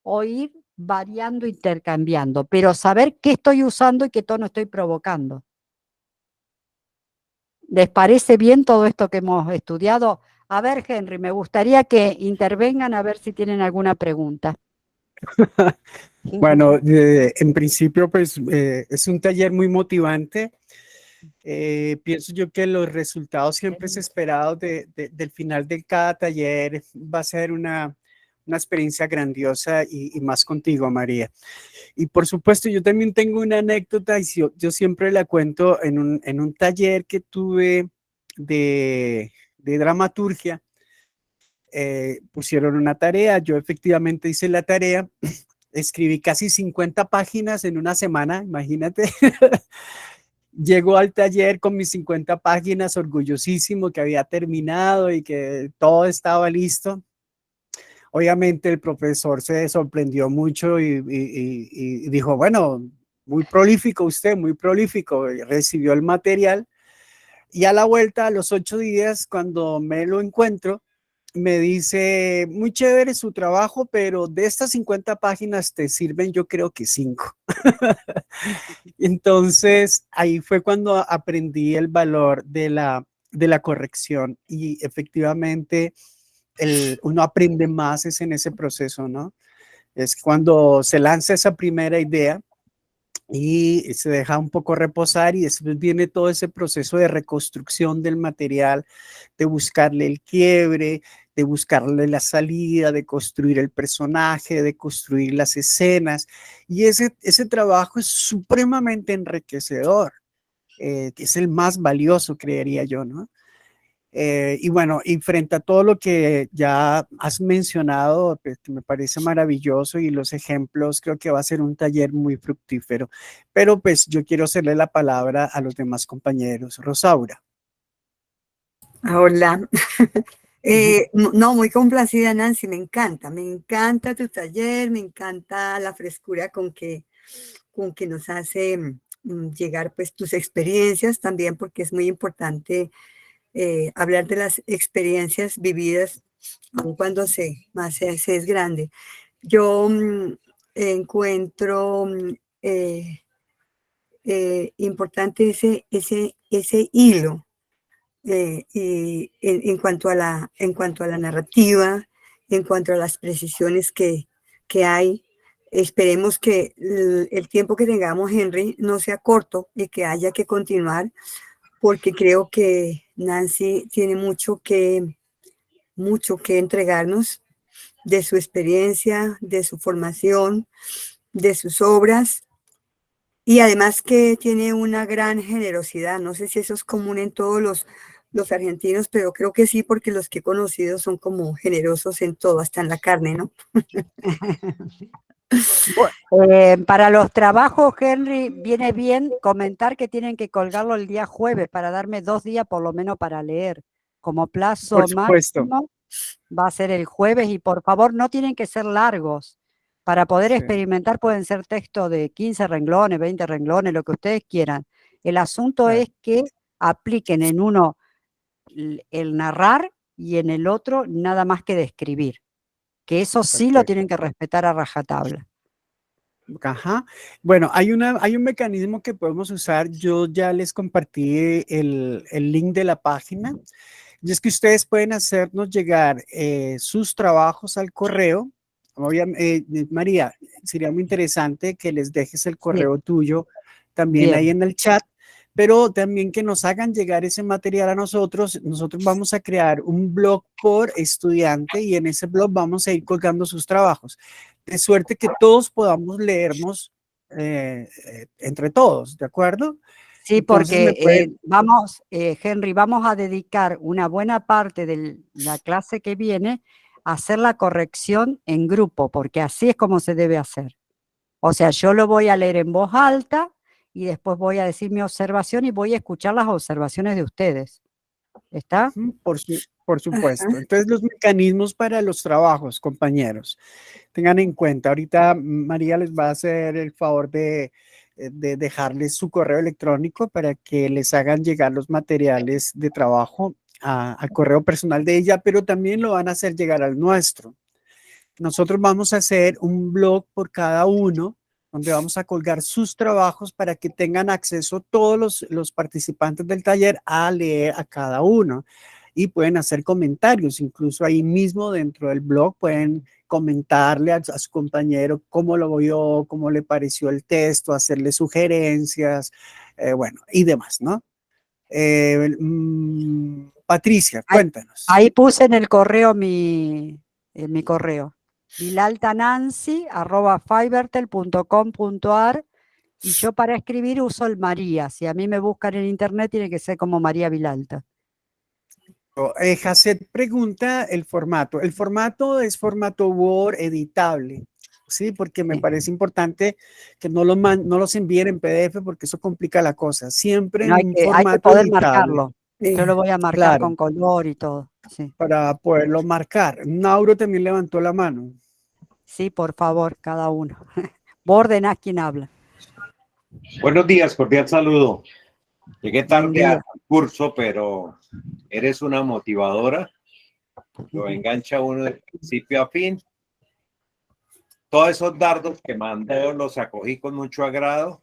o ir variando, intercambiando, pero saber qué estoy usando y qué tono estoy provocando. ¿Les parece bien todo esto que hemos estudiado? A ver, Henry, me gustaría que intervengan a ver si tienen alguna pregunta. Bueno, en principio, pues es un taller muy motivante. Pienso yo que los resultados siempre esperados del final de cada taller va a ser una experiencia grandiosa y más contigo, María. Y por supuesto, yo también tengo una anécdota y yo siempre la cuento en un taller que tuve de dramaturgia. Pusieron una tarea, yo efectivamente hice la tarea, escribí casi 50 páginas en una semana, imagínate. Llego al taller con mis 50 páginas, orgullosísimo que había terminado y que todo estaba listo. Obviamente el profesor se sorprendió mucho y dijo, bueno, muy prolífico usted, muy prolífico. Y recibió el material y a la vuelta, a los 8 días, cuando me lo encuentro, me dice, muy chévere su trabajo, pero de estas 50 páginas te sirven yo creo que 5. Entonces, ahí fue cuando aprendí el valor de la corrección y efectivamente uno aprende más es en ese proceso, ¿no? Es cuando se lanza esa primera idea y se deja un poco reposar y después viene todo ese proceso de reconstrucción del material, de buscarle el quiebre, de buscarle la salida, de construir el personaje, de construir las escenas. Y ese trabajo es supremamente enriquecedor, que es el más valioso, creería yo, ¿no? Y bueno, y frente a todo lo que ya has mencionado, pues, que me parece maravilloso y los ejemplos, creo que va a ser un taller muy fructífero. Pero pues yo quiero hacerle la palabra a los demás compañeros. Rosaura. Hola. No, muy complacida, Nancy, me encanta tu taller, me encanta la frescura con que nos hace llegar pues tus experiencias también, porque es muy importante hablar de las experiencias vividas, aun cuando se es grande. Yo encuentro importante ese hilo y en cuanto a la narrativa, en cuanto a las precisiones que hay. Esperemos que el tiempo que tengamos, Henry, no sea corto y que haya que continuar, porque creo que Nancy tiene mucho que entregarnos de su experiencia, de su formación, de sus obras, y además que tiene una gran generosidad. No sé si eso es común en todos los argentinos, pero creo que sí, porque los que he conocido son como generosos en todo, hasta en la carne, ¿no? Para los trabajos, Henry, viene bien comentar que tienen que colgarlo el día jueves para darme 2 días por lo menos para leer. Como plazo Por supuesto. máximo va a ser el jueves y por favor no tienen que ser largos. Para poder Sí. experimentar pueden ser textos de 15 renglones, 20 renglones, lo que ustedes quieran. El asunto Claro. es que apliquen en uno el narrar y en el otro nada más que describir. Que eso sí lo Perfecto. tienen que respetar a rajatabla. Ajá. Bueno, hay un mecanismo que podemos usar. Yo ya les compartí el link de la página. Y es que ustedes pueden hacernos llegar sus trabajos al correo. Obviamente, María, sería muy interesante que les dejes el correo tuyo también ahí Bien. en el chat, pero también que nos hagan llegar ese material a nosotros. Nosotros vamos a crear un blog por estudiante y en ese blog vamos a ir colgando sus trabajos, de suerte que todos podamos leernos entre todos, ¿de acuerdo? Sí, Entonces me porque pueden... Henry, vamos a dedicar una buena parte de la clase que viene a hacer la corrección en grupo, porque así es como se debe hacer. O sea, yo lo voy a leer en voz alta y después voy a decir mi observación y voy a escuchar las observaciones de ustedes. ¿Está? Por supuesto. Entonces, los mecanismos para los trabajos, compañeros, tengan en cuenta. Ahorita María les va a hacer el favor de dejarles su correo electrónico para que les hagan llegar los materiales de trabajo al correo personal de ella, pero también lo van a hacer llegar al nuestro. Nosotros vamos a hacer un blog por cada uno, donde vamos a colgar sus trabajos para que tengan acceso todos los participantes del taller a leer a cada uno. y pueden hacer comentarios, incluso ahí mismo dentro del blog pueden comentarle a su compañero cómo lo vio, cómo le pareció el texto, hacerle sugerencias, bueno, y demás, ¿no? Patricia, cuéntanos. Ahí puse en el correo mi correo, vilaltanansi@fivertel.com.ar, y yo para escribir uso el María. Si a mí me buscan en internet tiene que ser como María Vilalta. Jacet pregunta el formato. El formato es formato Word editable, ¿sí? Porque me Sí. parece importante que no los envíen en PDF porque eso complica la cosa. Siempre No, en hay un que formato poder editable. marcarlo. Yo lo voy a marcar Claro, con color y todo. Sí. para poderlo marcar. Nauro también levantó la mano. Sí, por favor, cada uno. Vos ordenás quién habla. Buenos días, cordial saludo. Llegué Buen tarde día. al curso, pero eres una motivadora. Lo engancha uno de principio a fin. Todos esos dardos que mandó los acogí con mucho agrado,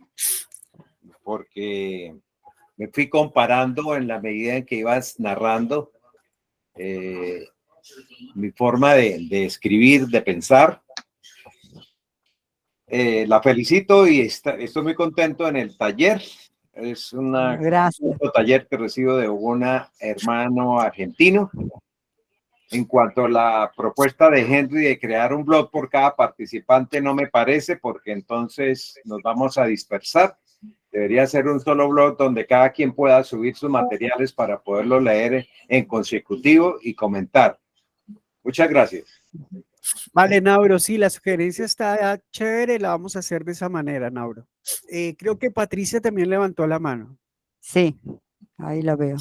porque me fui comparando en la medida en que ibas narrando mi forma de escribir, de pensar. La felicito y estoy muy contento en el taller. Es un Gracias. taller que recibo de un hermano argentino. En cuanto a la propuesta de Henry de crear un blog por cada participante, no me parece, porque entonces nos vamos a dispersar. Debería ser un solo blog donde cada quien pueda subir sus materiales para poderlo leer en consecutivo y comentar. Muchas gracias. Vale, Nauro, sí, la sugerencia está chévere, la vamos a hacer de esa manera, Nauro. Creo que Patricia también levantó la mano. Sí, ahí lo veo.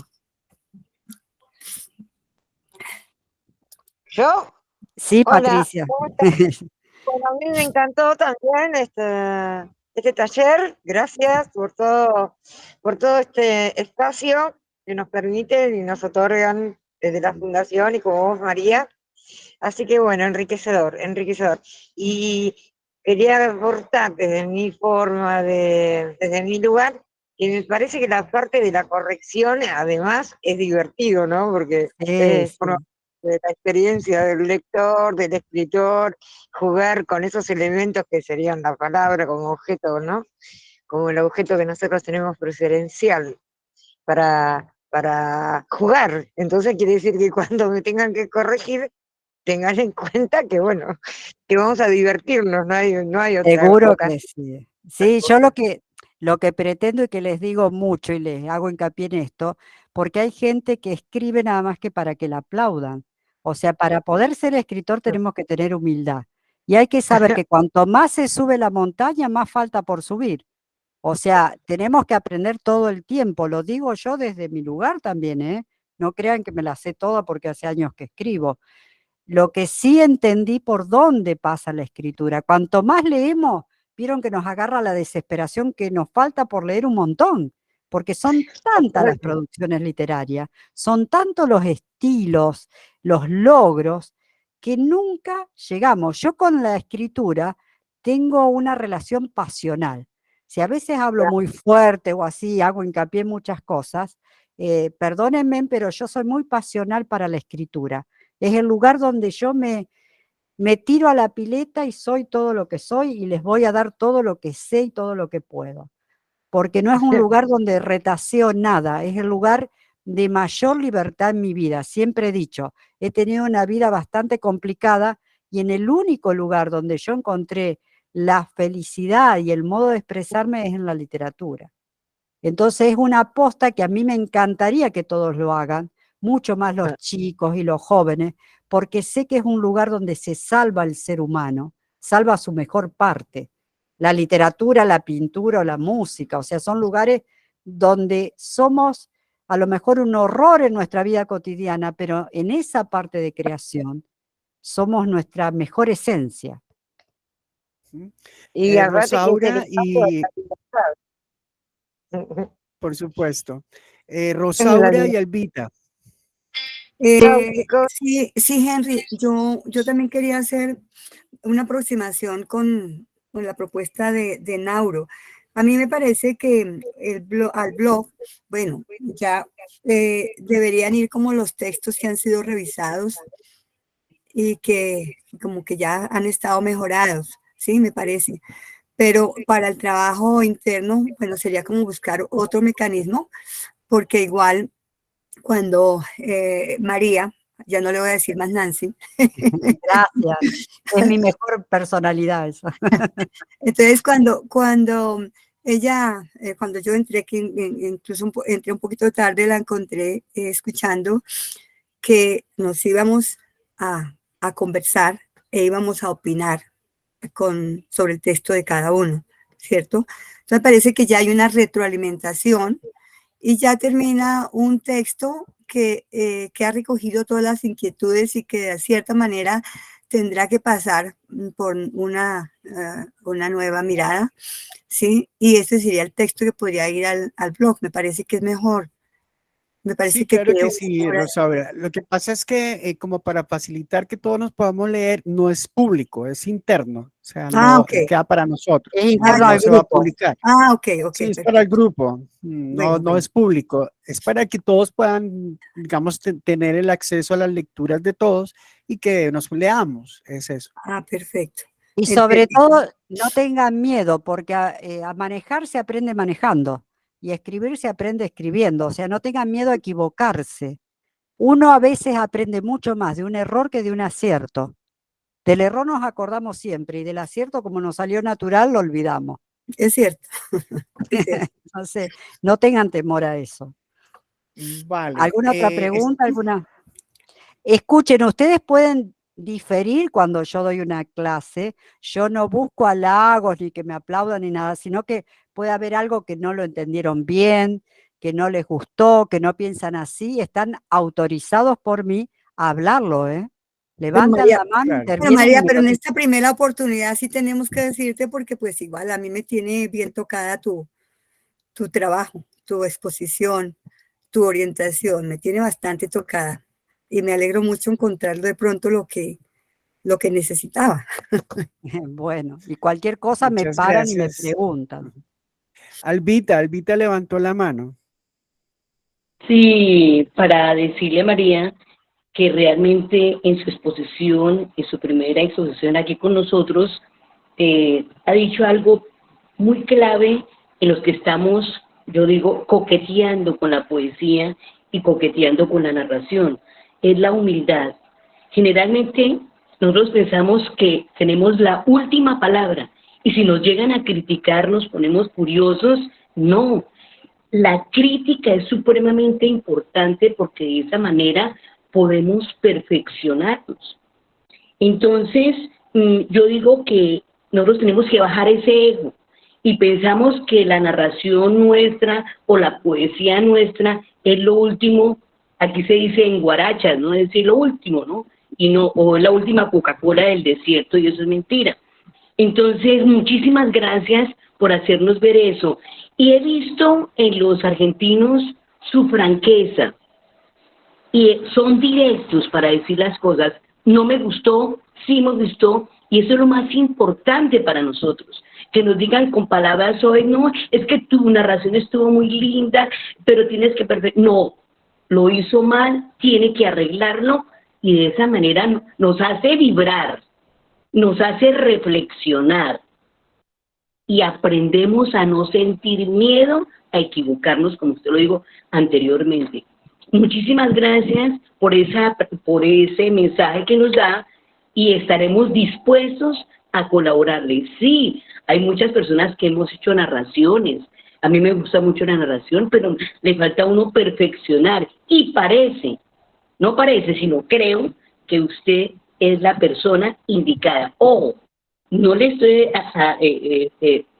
¿Yo? Sí, Hola, Patricia. ¿cómo estás? Bueno, a mí me encantó también este taller. Gracias por todo este espacio que nos permiten y nos otorgan desde la Fundación y como vos, María. Así que bueno, enriquecedor, enriquecedor. Y quería aportar desde mi forma, desde mi lugar, que me parece que la parte de la corrección además es divertido, ¿no? Porque Sí, forma sí. de la experiencia del lector, del escritor, jugar con esos elementos que serían la palabra como objeto, ¿no? Como el objeto que nosotros tenemos preferencial para jugar. Entonces quiere decir que cuando me tengan que corregir, tengan en cuenta que, bueno, que vamos a divertirnos, no hay otra Seguro ocasión. que sí. Sí, yo lo que pretendo y que les digo mucho y les hago hincapié en esto, porque hay gente que escribe nada más que para que la aplaudan. O sea, para poder ser escritor tenemos que tener humildad. Y hay que saber que cuanto más se sube la montaña, más falta por subir. O sea, tenemos que aprender todo el tiempo. Lo digo yo desde mi lugar también, ¿eh? No crean que me la sé toda porque hace años que escribo. Lo que sí entendí por dónde pasa la escritura. Cuanto más leemos, vieron que nos agarra la desesperación que nos falta por leer un montón, porque son tantas las producciones literarias, son tantos los estilos, los logros, que nunca llegamos. Yo con la escritura tengo una relación pasional. Si a veces hablo muy fuerte o así, hago hincapié en muchas cosas, perdónenme, pero yo soy muy pasional para la escritura. Es el lugar donde yo me tiro a la pileta y soy todo lo que soy y les voy a dar todo lo que sé y todo lo que puedo. Porque no es un lugar donde retaseo nada, es el lugar de mayor libertad en mi vida. Siempre he dicho, he tenido una vida bastante complicada y en el único lugar donde yo encontré la felicidad y el modo de expresarme es en la literatura. Entonces es una aposta que a mí me encantaría que todos lo hagan, mucho más los chicos y los jóvenes, porque sé que es un lugar donde se salva el ser humano, salva su mejor parte. La literatura, la pintura o la música, o sea, son lugares donde somos a lo mejor un horror en nuestra vida cotidiana, pero en esa parte de creación somos nuestra mejor esencia. Y aparte que es el Rosaura espacio de y, la libertad. por supuesto, En la Rosaura y Albita. Chao, chicos. Sí, sí, Henry, yo también quería hacer una aproximación con la propuesta de Nauro. A mí me parece que al blog, bueno, ya deberían ir como los textos que han sido revisados y que como que ya han estado mejorados, sí, me parece. Pero para el trabajo interno, bueno, sería como buscar otro mecanismo, porque igual cuando María, ya no le voy a decir más Nancy. Gracias, es mi mejor personalidad esa. Entonces, cuando ella, cuando yo entré, que incluso entré un poquito tarde, la encontré escuchando que nos íbamos a conversar e íbamos a opinar sobre el texto de cada uno, ¿cierto? Entonces parece que ya hay una retroalimentación y ya termina un texto que ha recogido todas las inquietudes y que de cierta manera tendrá que pasar por una nueva mirada, ¿sí? Y ese sería el texto que podría ir al blog. Me parece que es mejor. Me parece Sí, que claro que creo sí, Rosaura. Lo que pasa es que como para facilitar que todos nos podamos leer, no es público, es interno. O sea, no ok. queda para nosotros. Es No, interno no al se va a grupo. publicar. Ok, Sí, es perfecto. para el grupo. No, Bueno, no es público. Es para que todos puedan, digamos, tener el acceso a las lecturas de todos y que nos leamos. Es eso. perfecto. Y sobre todo, no tengan miedo, porque a manejar se aprende manejando y a escribir se aprende escribiendo. O sea, no tengan miedo a equivocarse. Uno a veces aprende mucho más de un error que de un acierto. Del error nos acordamos siempre y del acierto, como nos salió natural, lo olvidamos. Es cierto. Es cierto. Entonces, no tengan temor a eso. Vale. ¿Alguna otra pregunta? Escuchen, ustedes pueden diferir cuando yo doy una clase. Yo no busco halagos ni que me aplaudan ni nada, sino que puede haber algo que no lo entendieron bien, que no les gustó, que no piensan así. Están autorizados por mí a hablarlo, ¿eh? Levantan María, la mano, claro. intervienen María, y me pero en lo esta primera oportunidad sí tenemos que decirte porque pues igual a mí me tiene bien tocada tu trabajo, tu exposición, tu orientación, me tiene bastante tocada y me alegro mucho encontrar de pronto lo que necesitaba. Bueno, y cualquier cosa me Muchas paran y me gracias. preguntan. Albita levantó la mano. Sí, para decirle a María que realmente en su exposición, en su primera exposición aquí con nosotros, ha dicho algo muy clave en los que estamos, yo digo, coqueteando con la poesía y coqueteando con la narración. Es la humildad. Generalmente nosotros pensamos que tenemos la última palabra y si nos llegan a criticar nos ponemos curiosos. No, la crítica es supremamente importante porque de esa manera podemos perfeccionarnos. Entonces, yo digo que nosotros tenemos que bajar ese ego y pensamos que la narración nuestra o la poesía nuestra es lo último, aquí se dice en guarachas, ¿no? Es decir, lo último, ¿no? Y no, o es la última Coca-Cola del desierto y eso es mentira. Entonces, muchísimas gracias por hacernos ver eso. Y he visto en los argentinos su franqueza y son directos para decir las cosas. No me gustó, sí me gustó, y eso es lo más importante para nosotros. Que nos digan con palabras hoy, no, es que tu narración estuvo muy linda, pero tienes que no, lo hizo mal, tiene que arreglarlo, y de esa manera nos hace vibrar, nos hace reflexionar, y aprendemos a no sentir miedo a equivocarnos, como usted lo dijo anteriormente. Muchísimas gracias por ese mensaje que nos da y estaremos dispuestos a colaborarle. Sí, hay muchas personas que hemos hecho narraciones. A mí me gusta mucho la narración, pero le falta a uno perfeccionar. Y no parece, sino creo que usted es la persona indicada. Ojo, no le estoy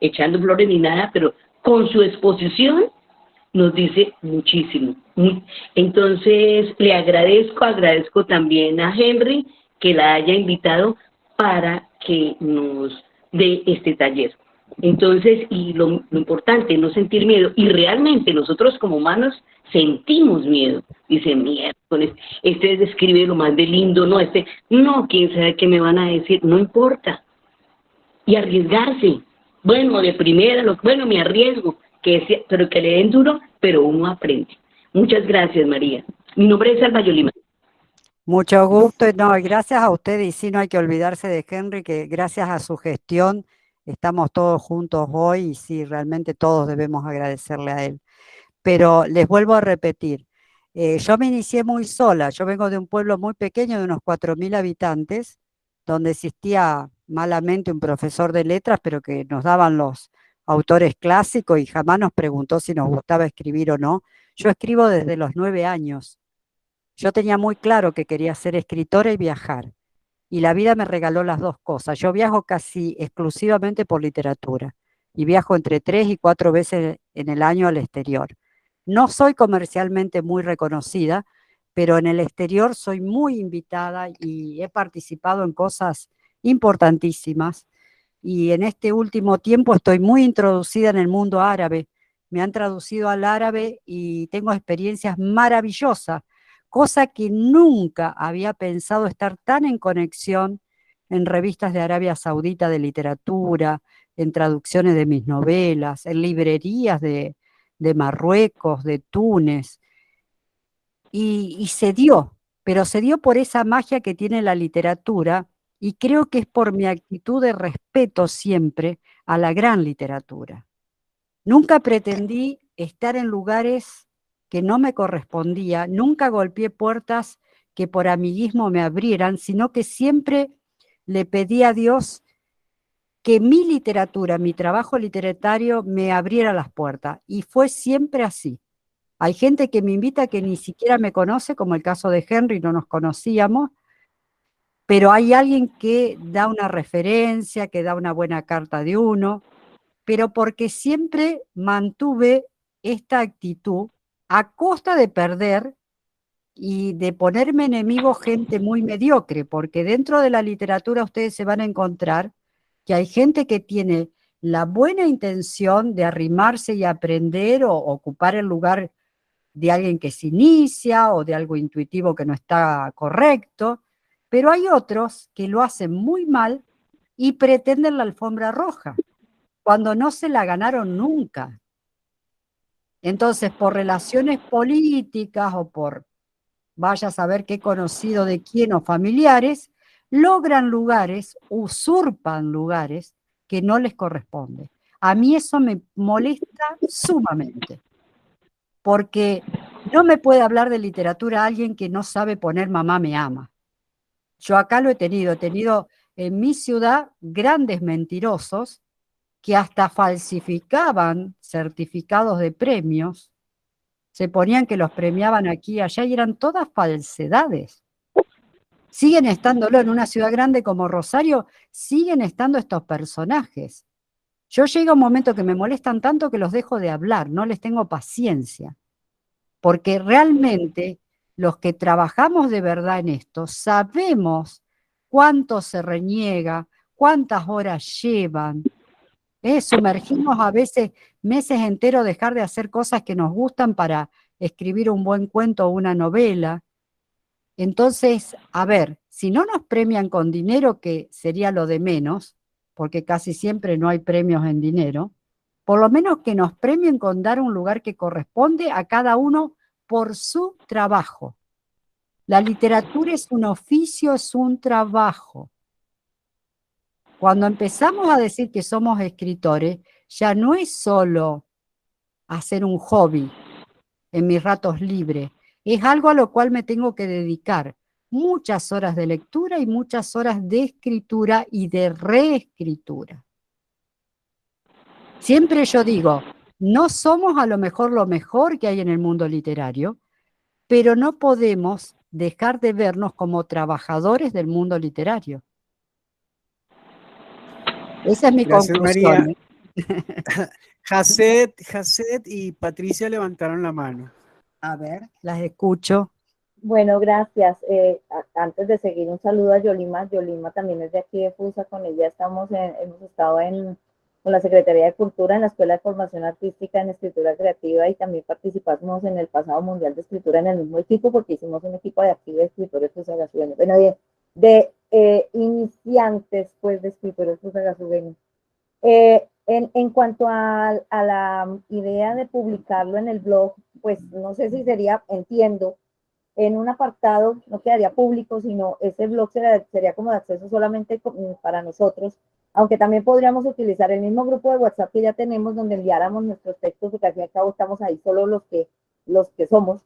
echando flores ni nada, pero con su exposición nos dice muchísimo. Entonces, le agradezco también a Henry que la haya invitado para que nos dé este taller. Entonces, y lo importante, no sentir miedo. Y realmente nosotros como humanos sentimos miedo. Dice, mierda, este describe lo más de lindo, no, quién sabe qué me van a decir, no importa. Y arriesgarse, bueno, de primera, bueno, me arriesgo, pero que le den duro, pero uno aprende. Muchas gracias, María. Mi nombre es Alba Yolima. Mucho gusto, no, y gracias a usted, y sí, no hay que olvidarse de Henry, que gracias a su gestión estamos todos juntos hoy, y sí, realmente todos debemos agradecerle a él. Pero les vuelvo a repetir, yo me inicié muy sola, yo vengo de un pueblo muy pequeño de unos 4.000 habitantes, donde existía malamente un profesor de letras, pero que nos daban los autores clásicos y jamás nos preguntó si nos gustaba escribir o no. Yo escribo desde los 9 años. Yo tenía muy claro que quería ser escritora y viajar, y la vida me regaló las dos cosas. Yo viajo casi exclusivamente por literatura, y viajo entre 3 y 4 veces en el año al exterior. No soy comercialmente muy reconocida, pero en el exterior soy muy invitada y he participado en cosas importantísimas. Y en este último tiempo estoy muy introducida en el mundo árabe. Me han traducido al árabe y tengo experiencias maravillosas, cosa que nunca había pensado estar tan en conexión en revistas de Arabia Saudita de literatura, en traducciones de mis novelas, en librerías de Marruecos, de Túnez, y se dio, pero se dio por esa magia que tiene la literatura, y creo que es por mi actitud de respeto siempre a la gran literatura. Nunca pretendí estar en lugares que no me correspondía, nunca golpeé puertas que por amiguismo me abrieran, sino que siempre le pedí a Dios que mi literatura, mi trabajo literario me abriera las puertas, y fue siempre así. Hay gente que me invita que ni siquiera me conoce, como el caso de Henry, no nos conocíamos, pero hay alguien que da una referencia, que da una buena carta de uno, pero porque siempre mantuve esta actitud a costa de perder y de ponerme enemigo gente muy mediocre, porque dentro de la literatura ustedes se van a encontrar que hay gente que tiene la buena intención de arrimarse y aprender o ocupar el lugar de alguien que se inicia o de algo intuitivo que no está correcto, pero hay otros que lo hacen muy mal y pretenden la alfombra roja, cuando no se la ganaron nunca. Entonces, por relaciones políticas o por vaya a saber qué conocido de quién o familiares, logran lugares, usurpan lugares que no les corresponde. A mí eso me molesta sumamente, porque no me puede hablar de literatura alguien que no sabe poner mamá me ama. Yo acá lo he tenido en mi ciudad grandes mentirosos que hasta falsificaban certificados de premios, se ponían que los premiaban aquí y allá y eran todas falsedades. Siguen estándolo en una ciudad grande como Rosario, siguen estando estos personajes. Yo llego a un momento que me molestan tanto que los dejo de hablar, no les tengo paciencia, porque realmente los que trabajamos de verdad en esto sabemos cuánto se reniega, cuántas horas llevan. Sumergimos a veces meses enteros, dejar de hacer cosas que nos gustan para escribir un buen cuento o una novela. Entonces, a ver, si no nos premian con dinero, que sería lo de menos, porque casi siempre no hay premios en dinero, por lo menos que nos premien con dar un lugar que corresponde a cada uno por su trabajo. La literatura es un oficio, es un trabajo. Cuando empezamos a decir que somos escritores, ya no es solo hacer un hobby en mis ratos libres, es algo a lo cual me tengo que dedicar muchas horas de lectura y muchas horas de escritura y de reescritura. Siempre yo digo, no somos a lo mejor que hay en el mundo literario, pero no podemos dejar de vernos como trabajadores del mundo literario. Esa es mi Gracias, conclusión. María. Haset y Patricia levantaron la mano. A ver, las escucho. Bueno, gracias. Antes de seguir, un saludo a Yolima. Yolima también es de aquí de Fusa. Con ella hemos estado con la Secretaría de Cultura en la Escuela de Formación Artística en Escritura Creativa, y también participamos en el pasado Mundial de Escritura en el mismo equipo, porque hicimos un equipo de aquí de escritores fusagasueños. Bueno, de iniciantes pues de escritores fusagasueños. En cuanto a la idea de publicarlo en el blog, pues no sé si sería, entiendo, en un apartado no quedaría público, sino ese blog sería como de acceso solamente para nosotros, aunque también podríamos utilizar el mismo grupo de WhatsApp que ya tenemos donde enviáramos nuestros textos, porque al fin y al cabo estamos ahí solo los que somos.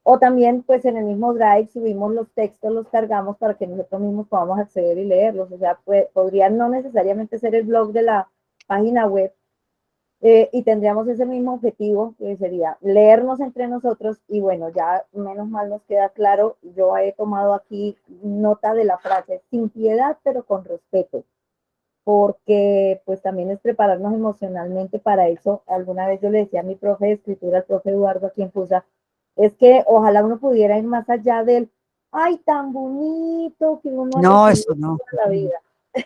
O también, pues en el mismo Drive subimos los textos, los cargamos para que nosotros mismos podamos acceder y leerlos. O sea, podría no necesariamente ser el blog de la página web, y tendríamos ese mismo objetivo, que sería leernos entre nosotros. Y bueno, ya menos mal nos queda claro, yo he tomado aquí nota de la frase, sin piedad, pero con respeto, porque pues también es prepararnos emocionalmente para eso. Alguna vez yo le decía a mi profe de escritura, el profe Eduardo aquí en Fusa, es que ojalá uno pudiera ir más allá del, ay, tan bonito que uno ha No, recibido eso no. toda la vida,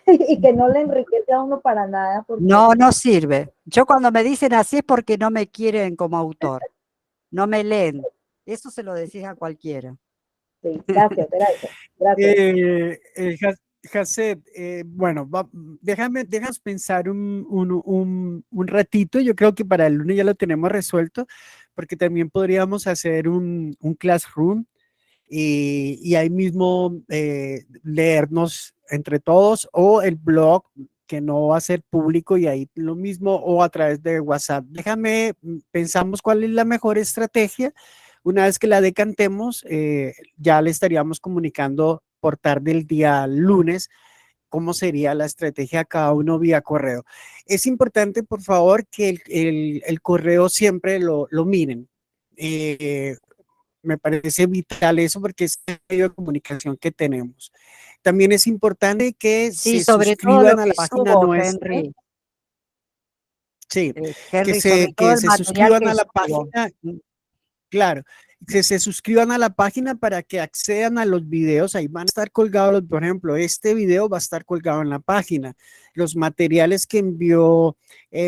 y que no le enriquece a uno para nada, porque No, no sirve. Yo cuando me dicen así es porque no me quieren como autor, no me leen. Eso se lo decís a cualquiera. sí, gracias, era eso, gracias. Jacet, bueno, déjanos pensar un ratito. Yo creo que para el lunes ya lo tenemos resuelto, porque también podríamos hacer un classroom y ahí mismo leernos entre todos, o el blog que no va a ser público y ahí lo mismo, o a través de WhatsApp. Pensamos cuál es la mejor estrategia. Una vez que la decantemos, ya le estaríamos comunicando por tarde el día lunes cómo sería la estrategia a cada uno vía correo. Es importante, por favor, que el correo siempre lo miren. Me parece vital eso porque es el medio de comunicación que tenemos. También es importante que Sí, se sobre todo lo suscriban a que la página subo, nuestra. Henry. Sí, Henry, sobre todo que el se material suscriban que a la subo. página. Claro, que se suscriban a la página para que accedan a los videos. Ahí van a estar colgados, por ejemplo, este video va a estar colgado en la página. Los materiales que envió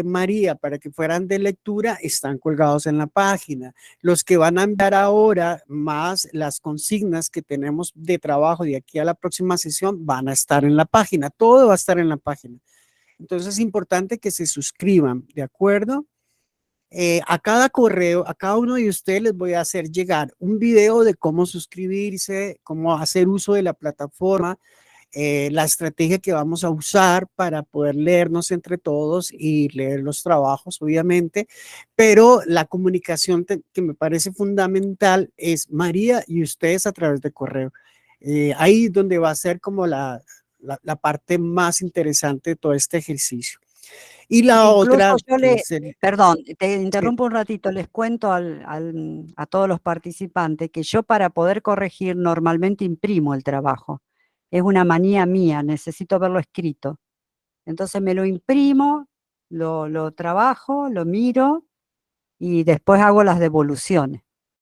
María para que fueran de lectura están colgados en la página. Los que van a enviar ahora, más las consignas que tenemos de trabajo de aquí a la próxima sesión, van a estar en la página. Todo va a estar en la página. Entonces es importante que se suscriban, ¿de acuerdo? A cada correo, a cada uno de ustedes les voy a hacer llegar un video de cómo suscribirse, cómo hacer uso de la plataforma, la estrategia que vamos a usar para poder leernos entre todos y leer los trabajos, obviamente, pero la comunicación que me parece fundamental es María y ustedes a través de correo. Ahí donde va a ser como la parte más interesante de todo este ejercicio. Y la Incluso otra yo es perdón, te sí. interrumpo un ratito, les cuento a todos los participantes que yo para poder corregir normalmente imprimo el trabajo. Es una manía mía, necesito verlo escrito. Entonces me lo imprimo, lo trabajo, lo miro y después hago las devoluciones.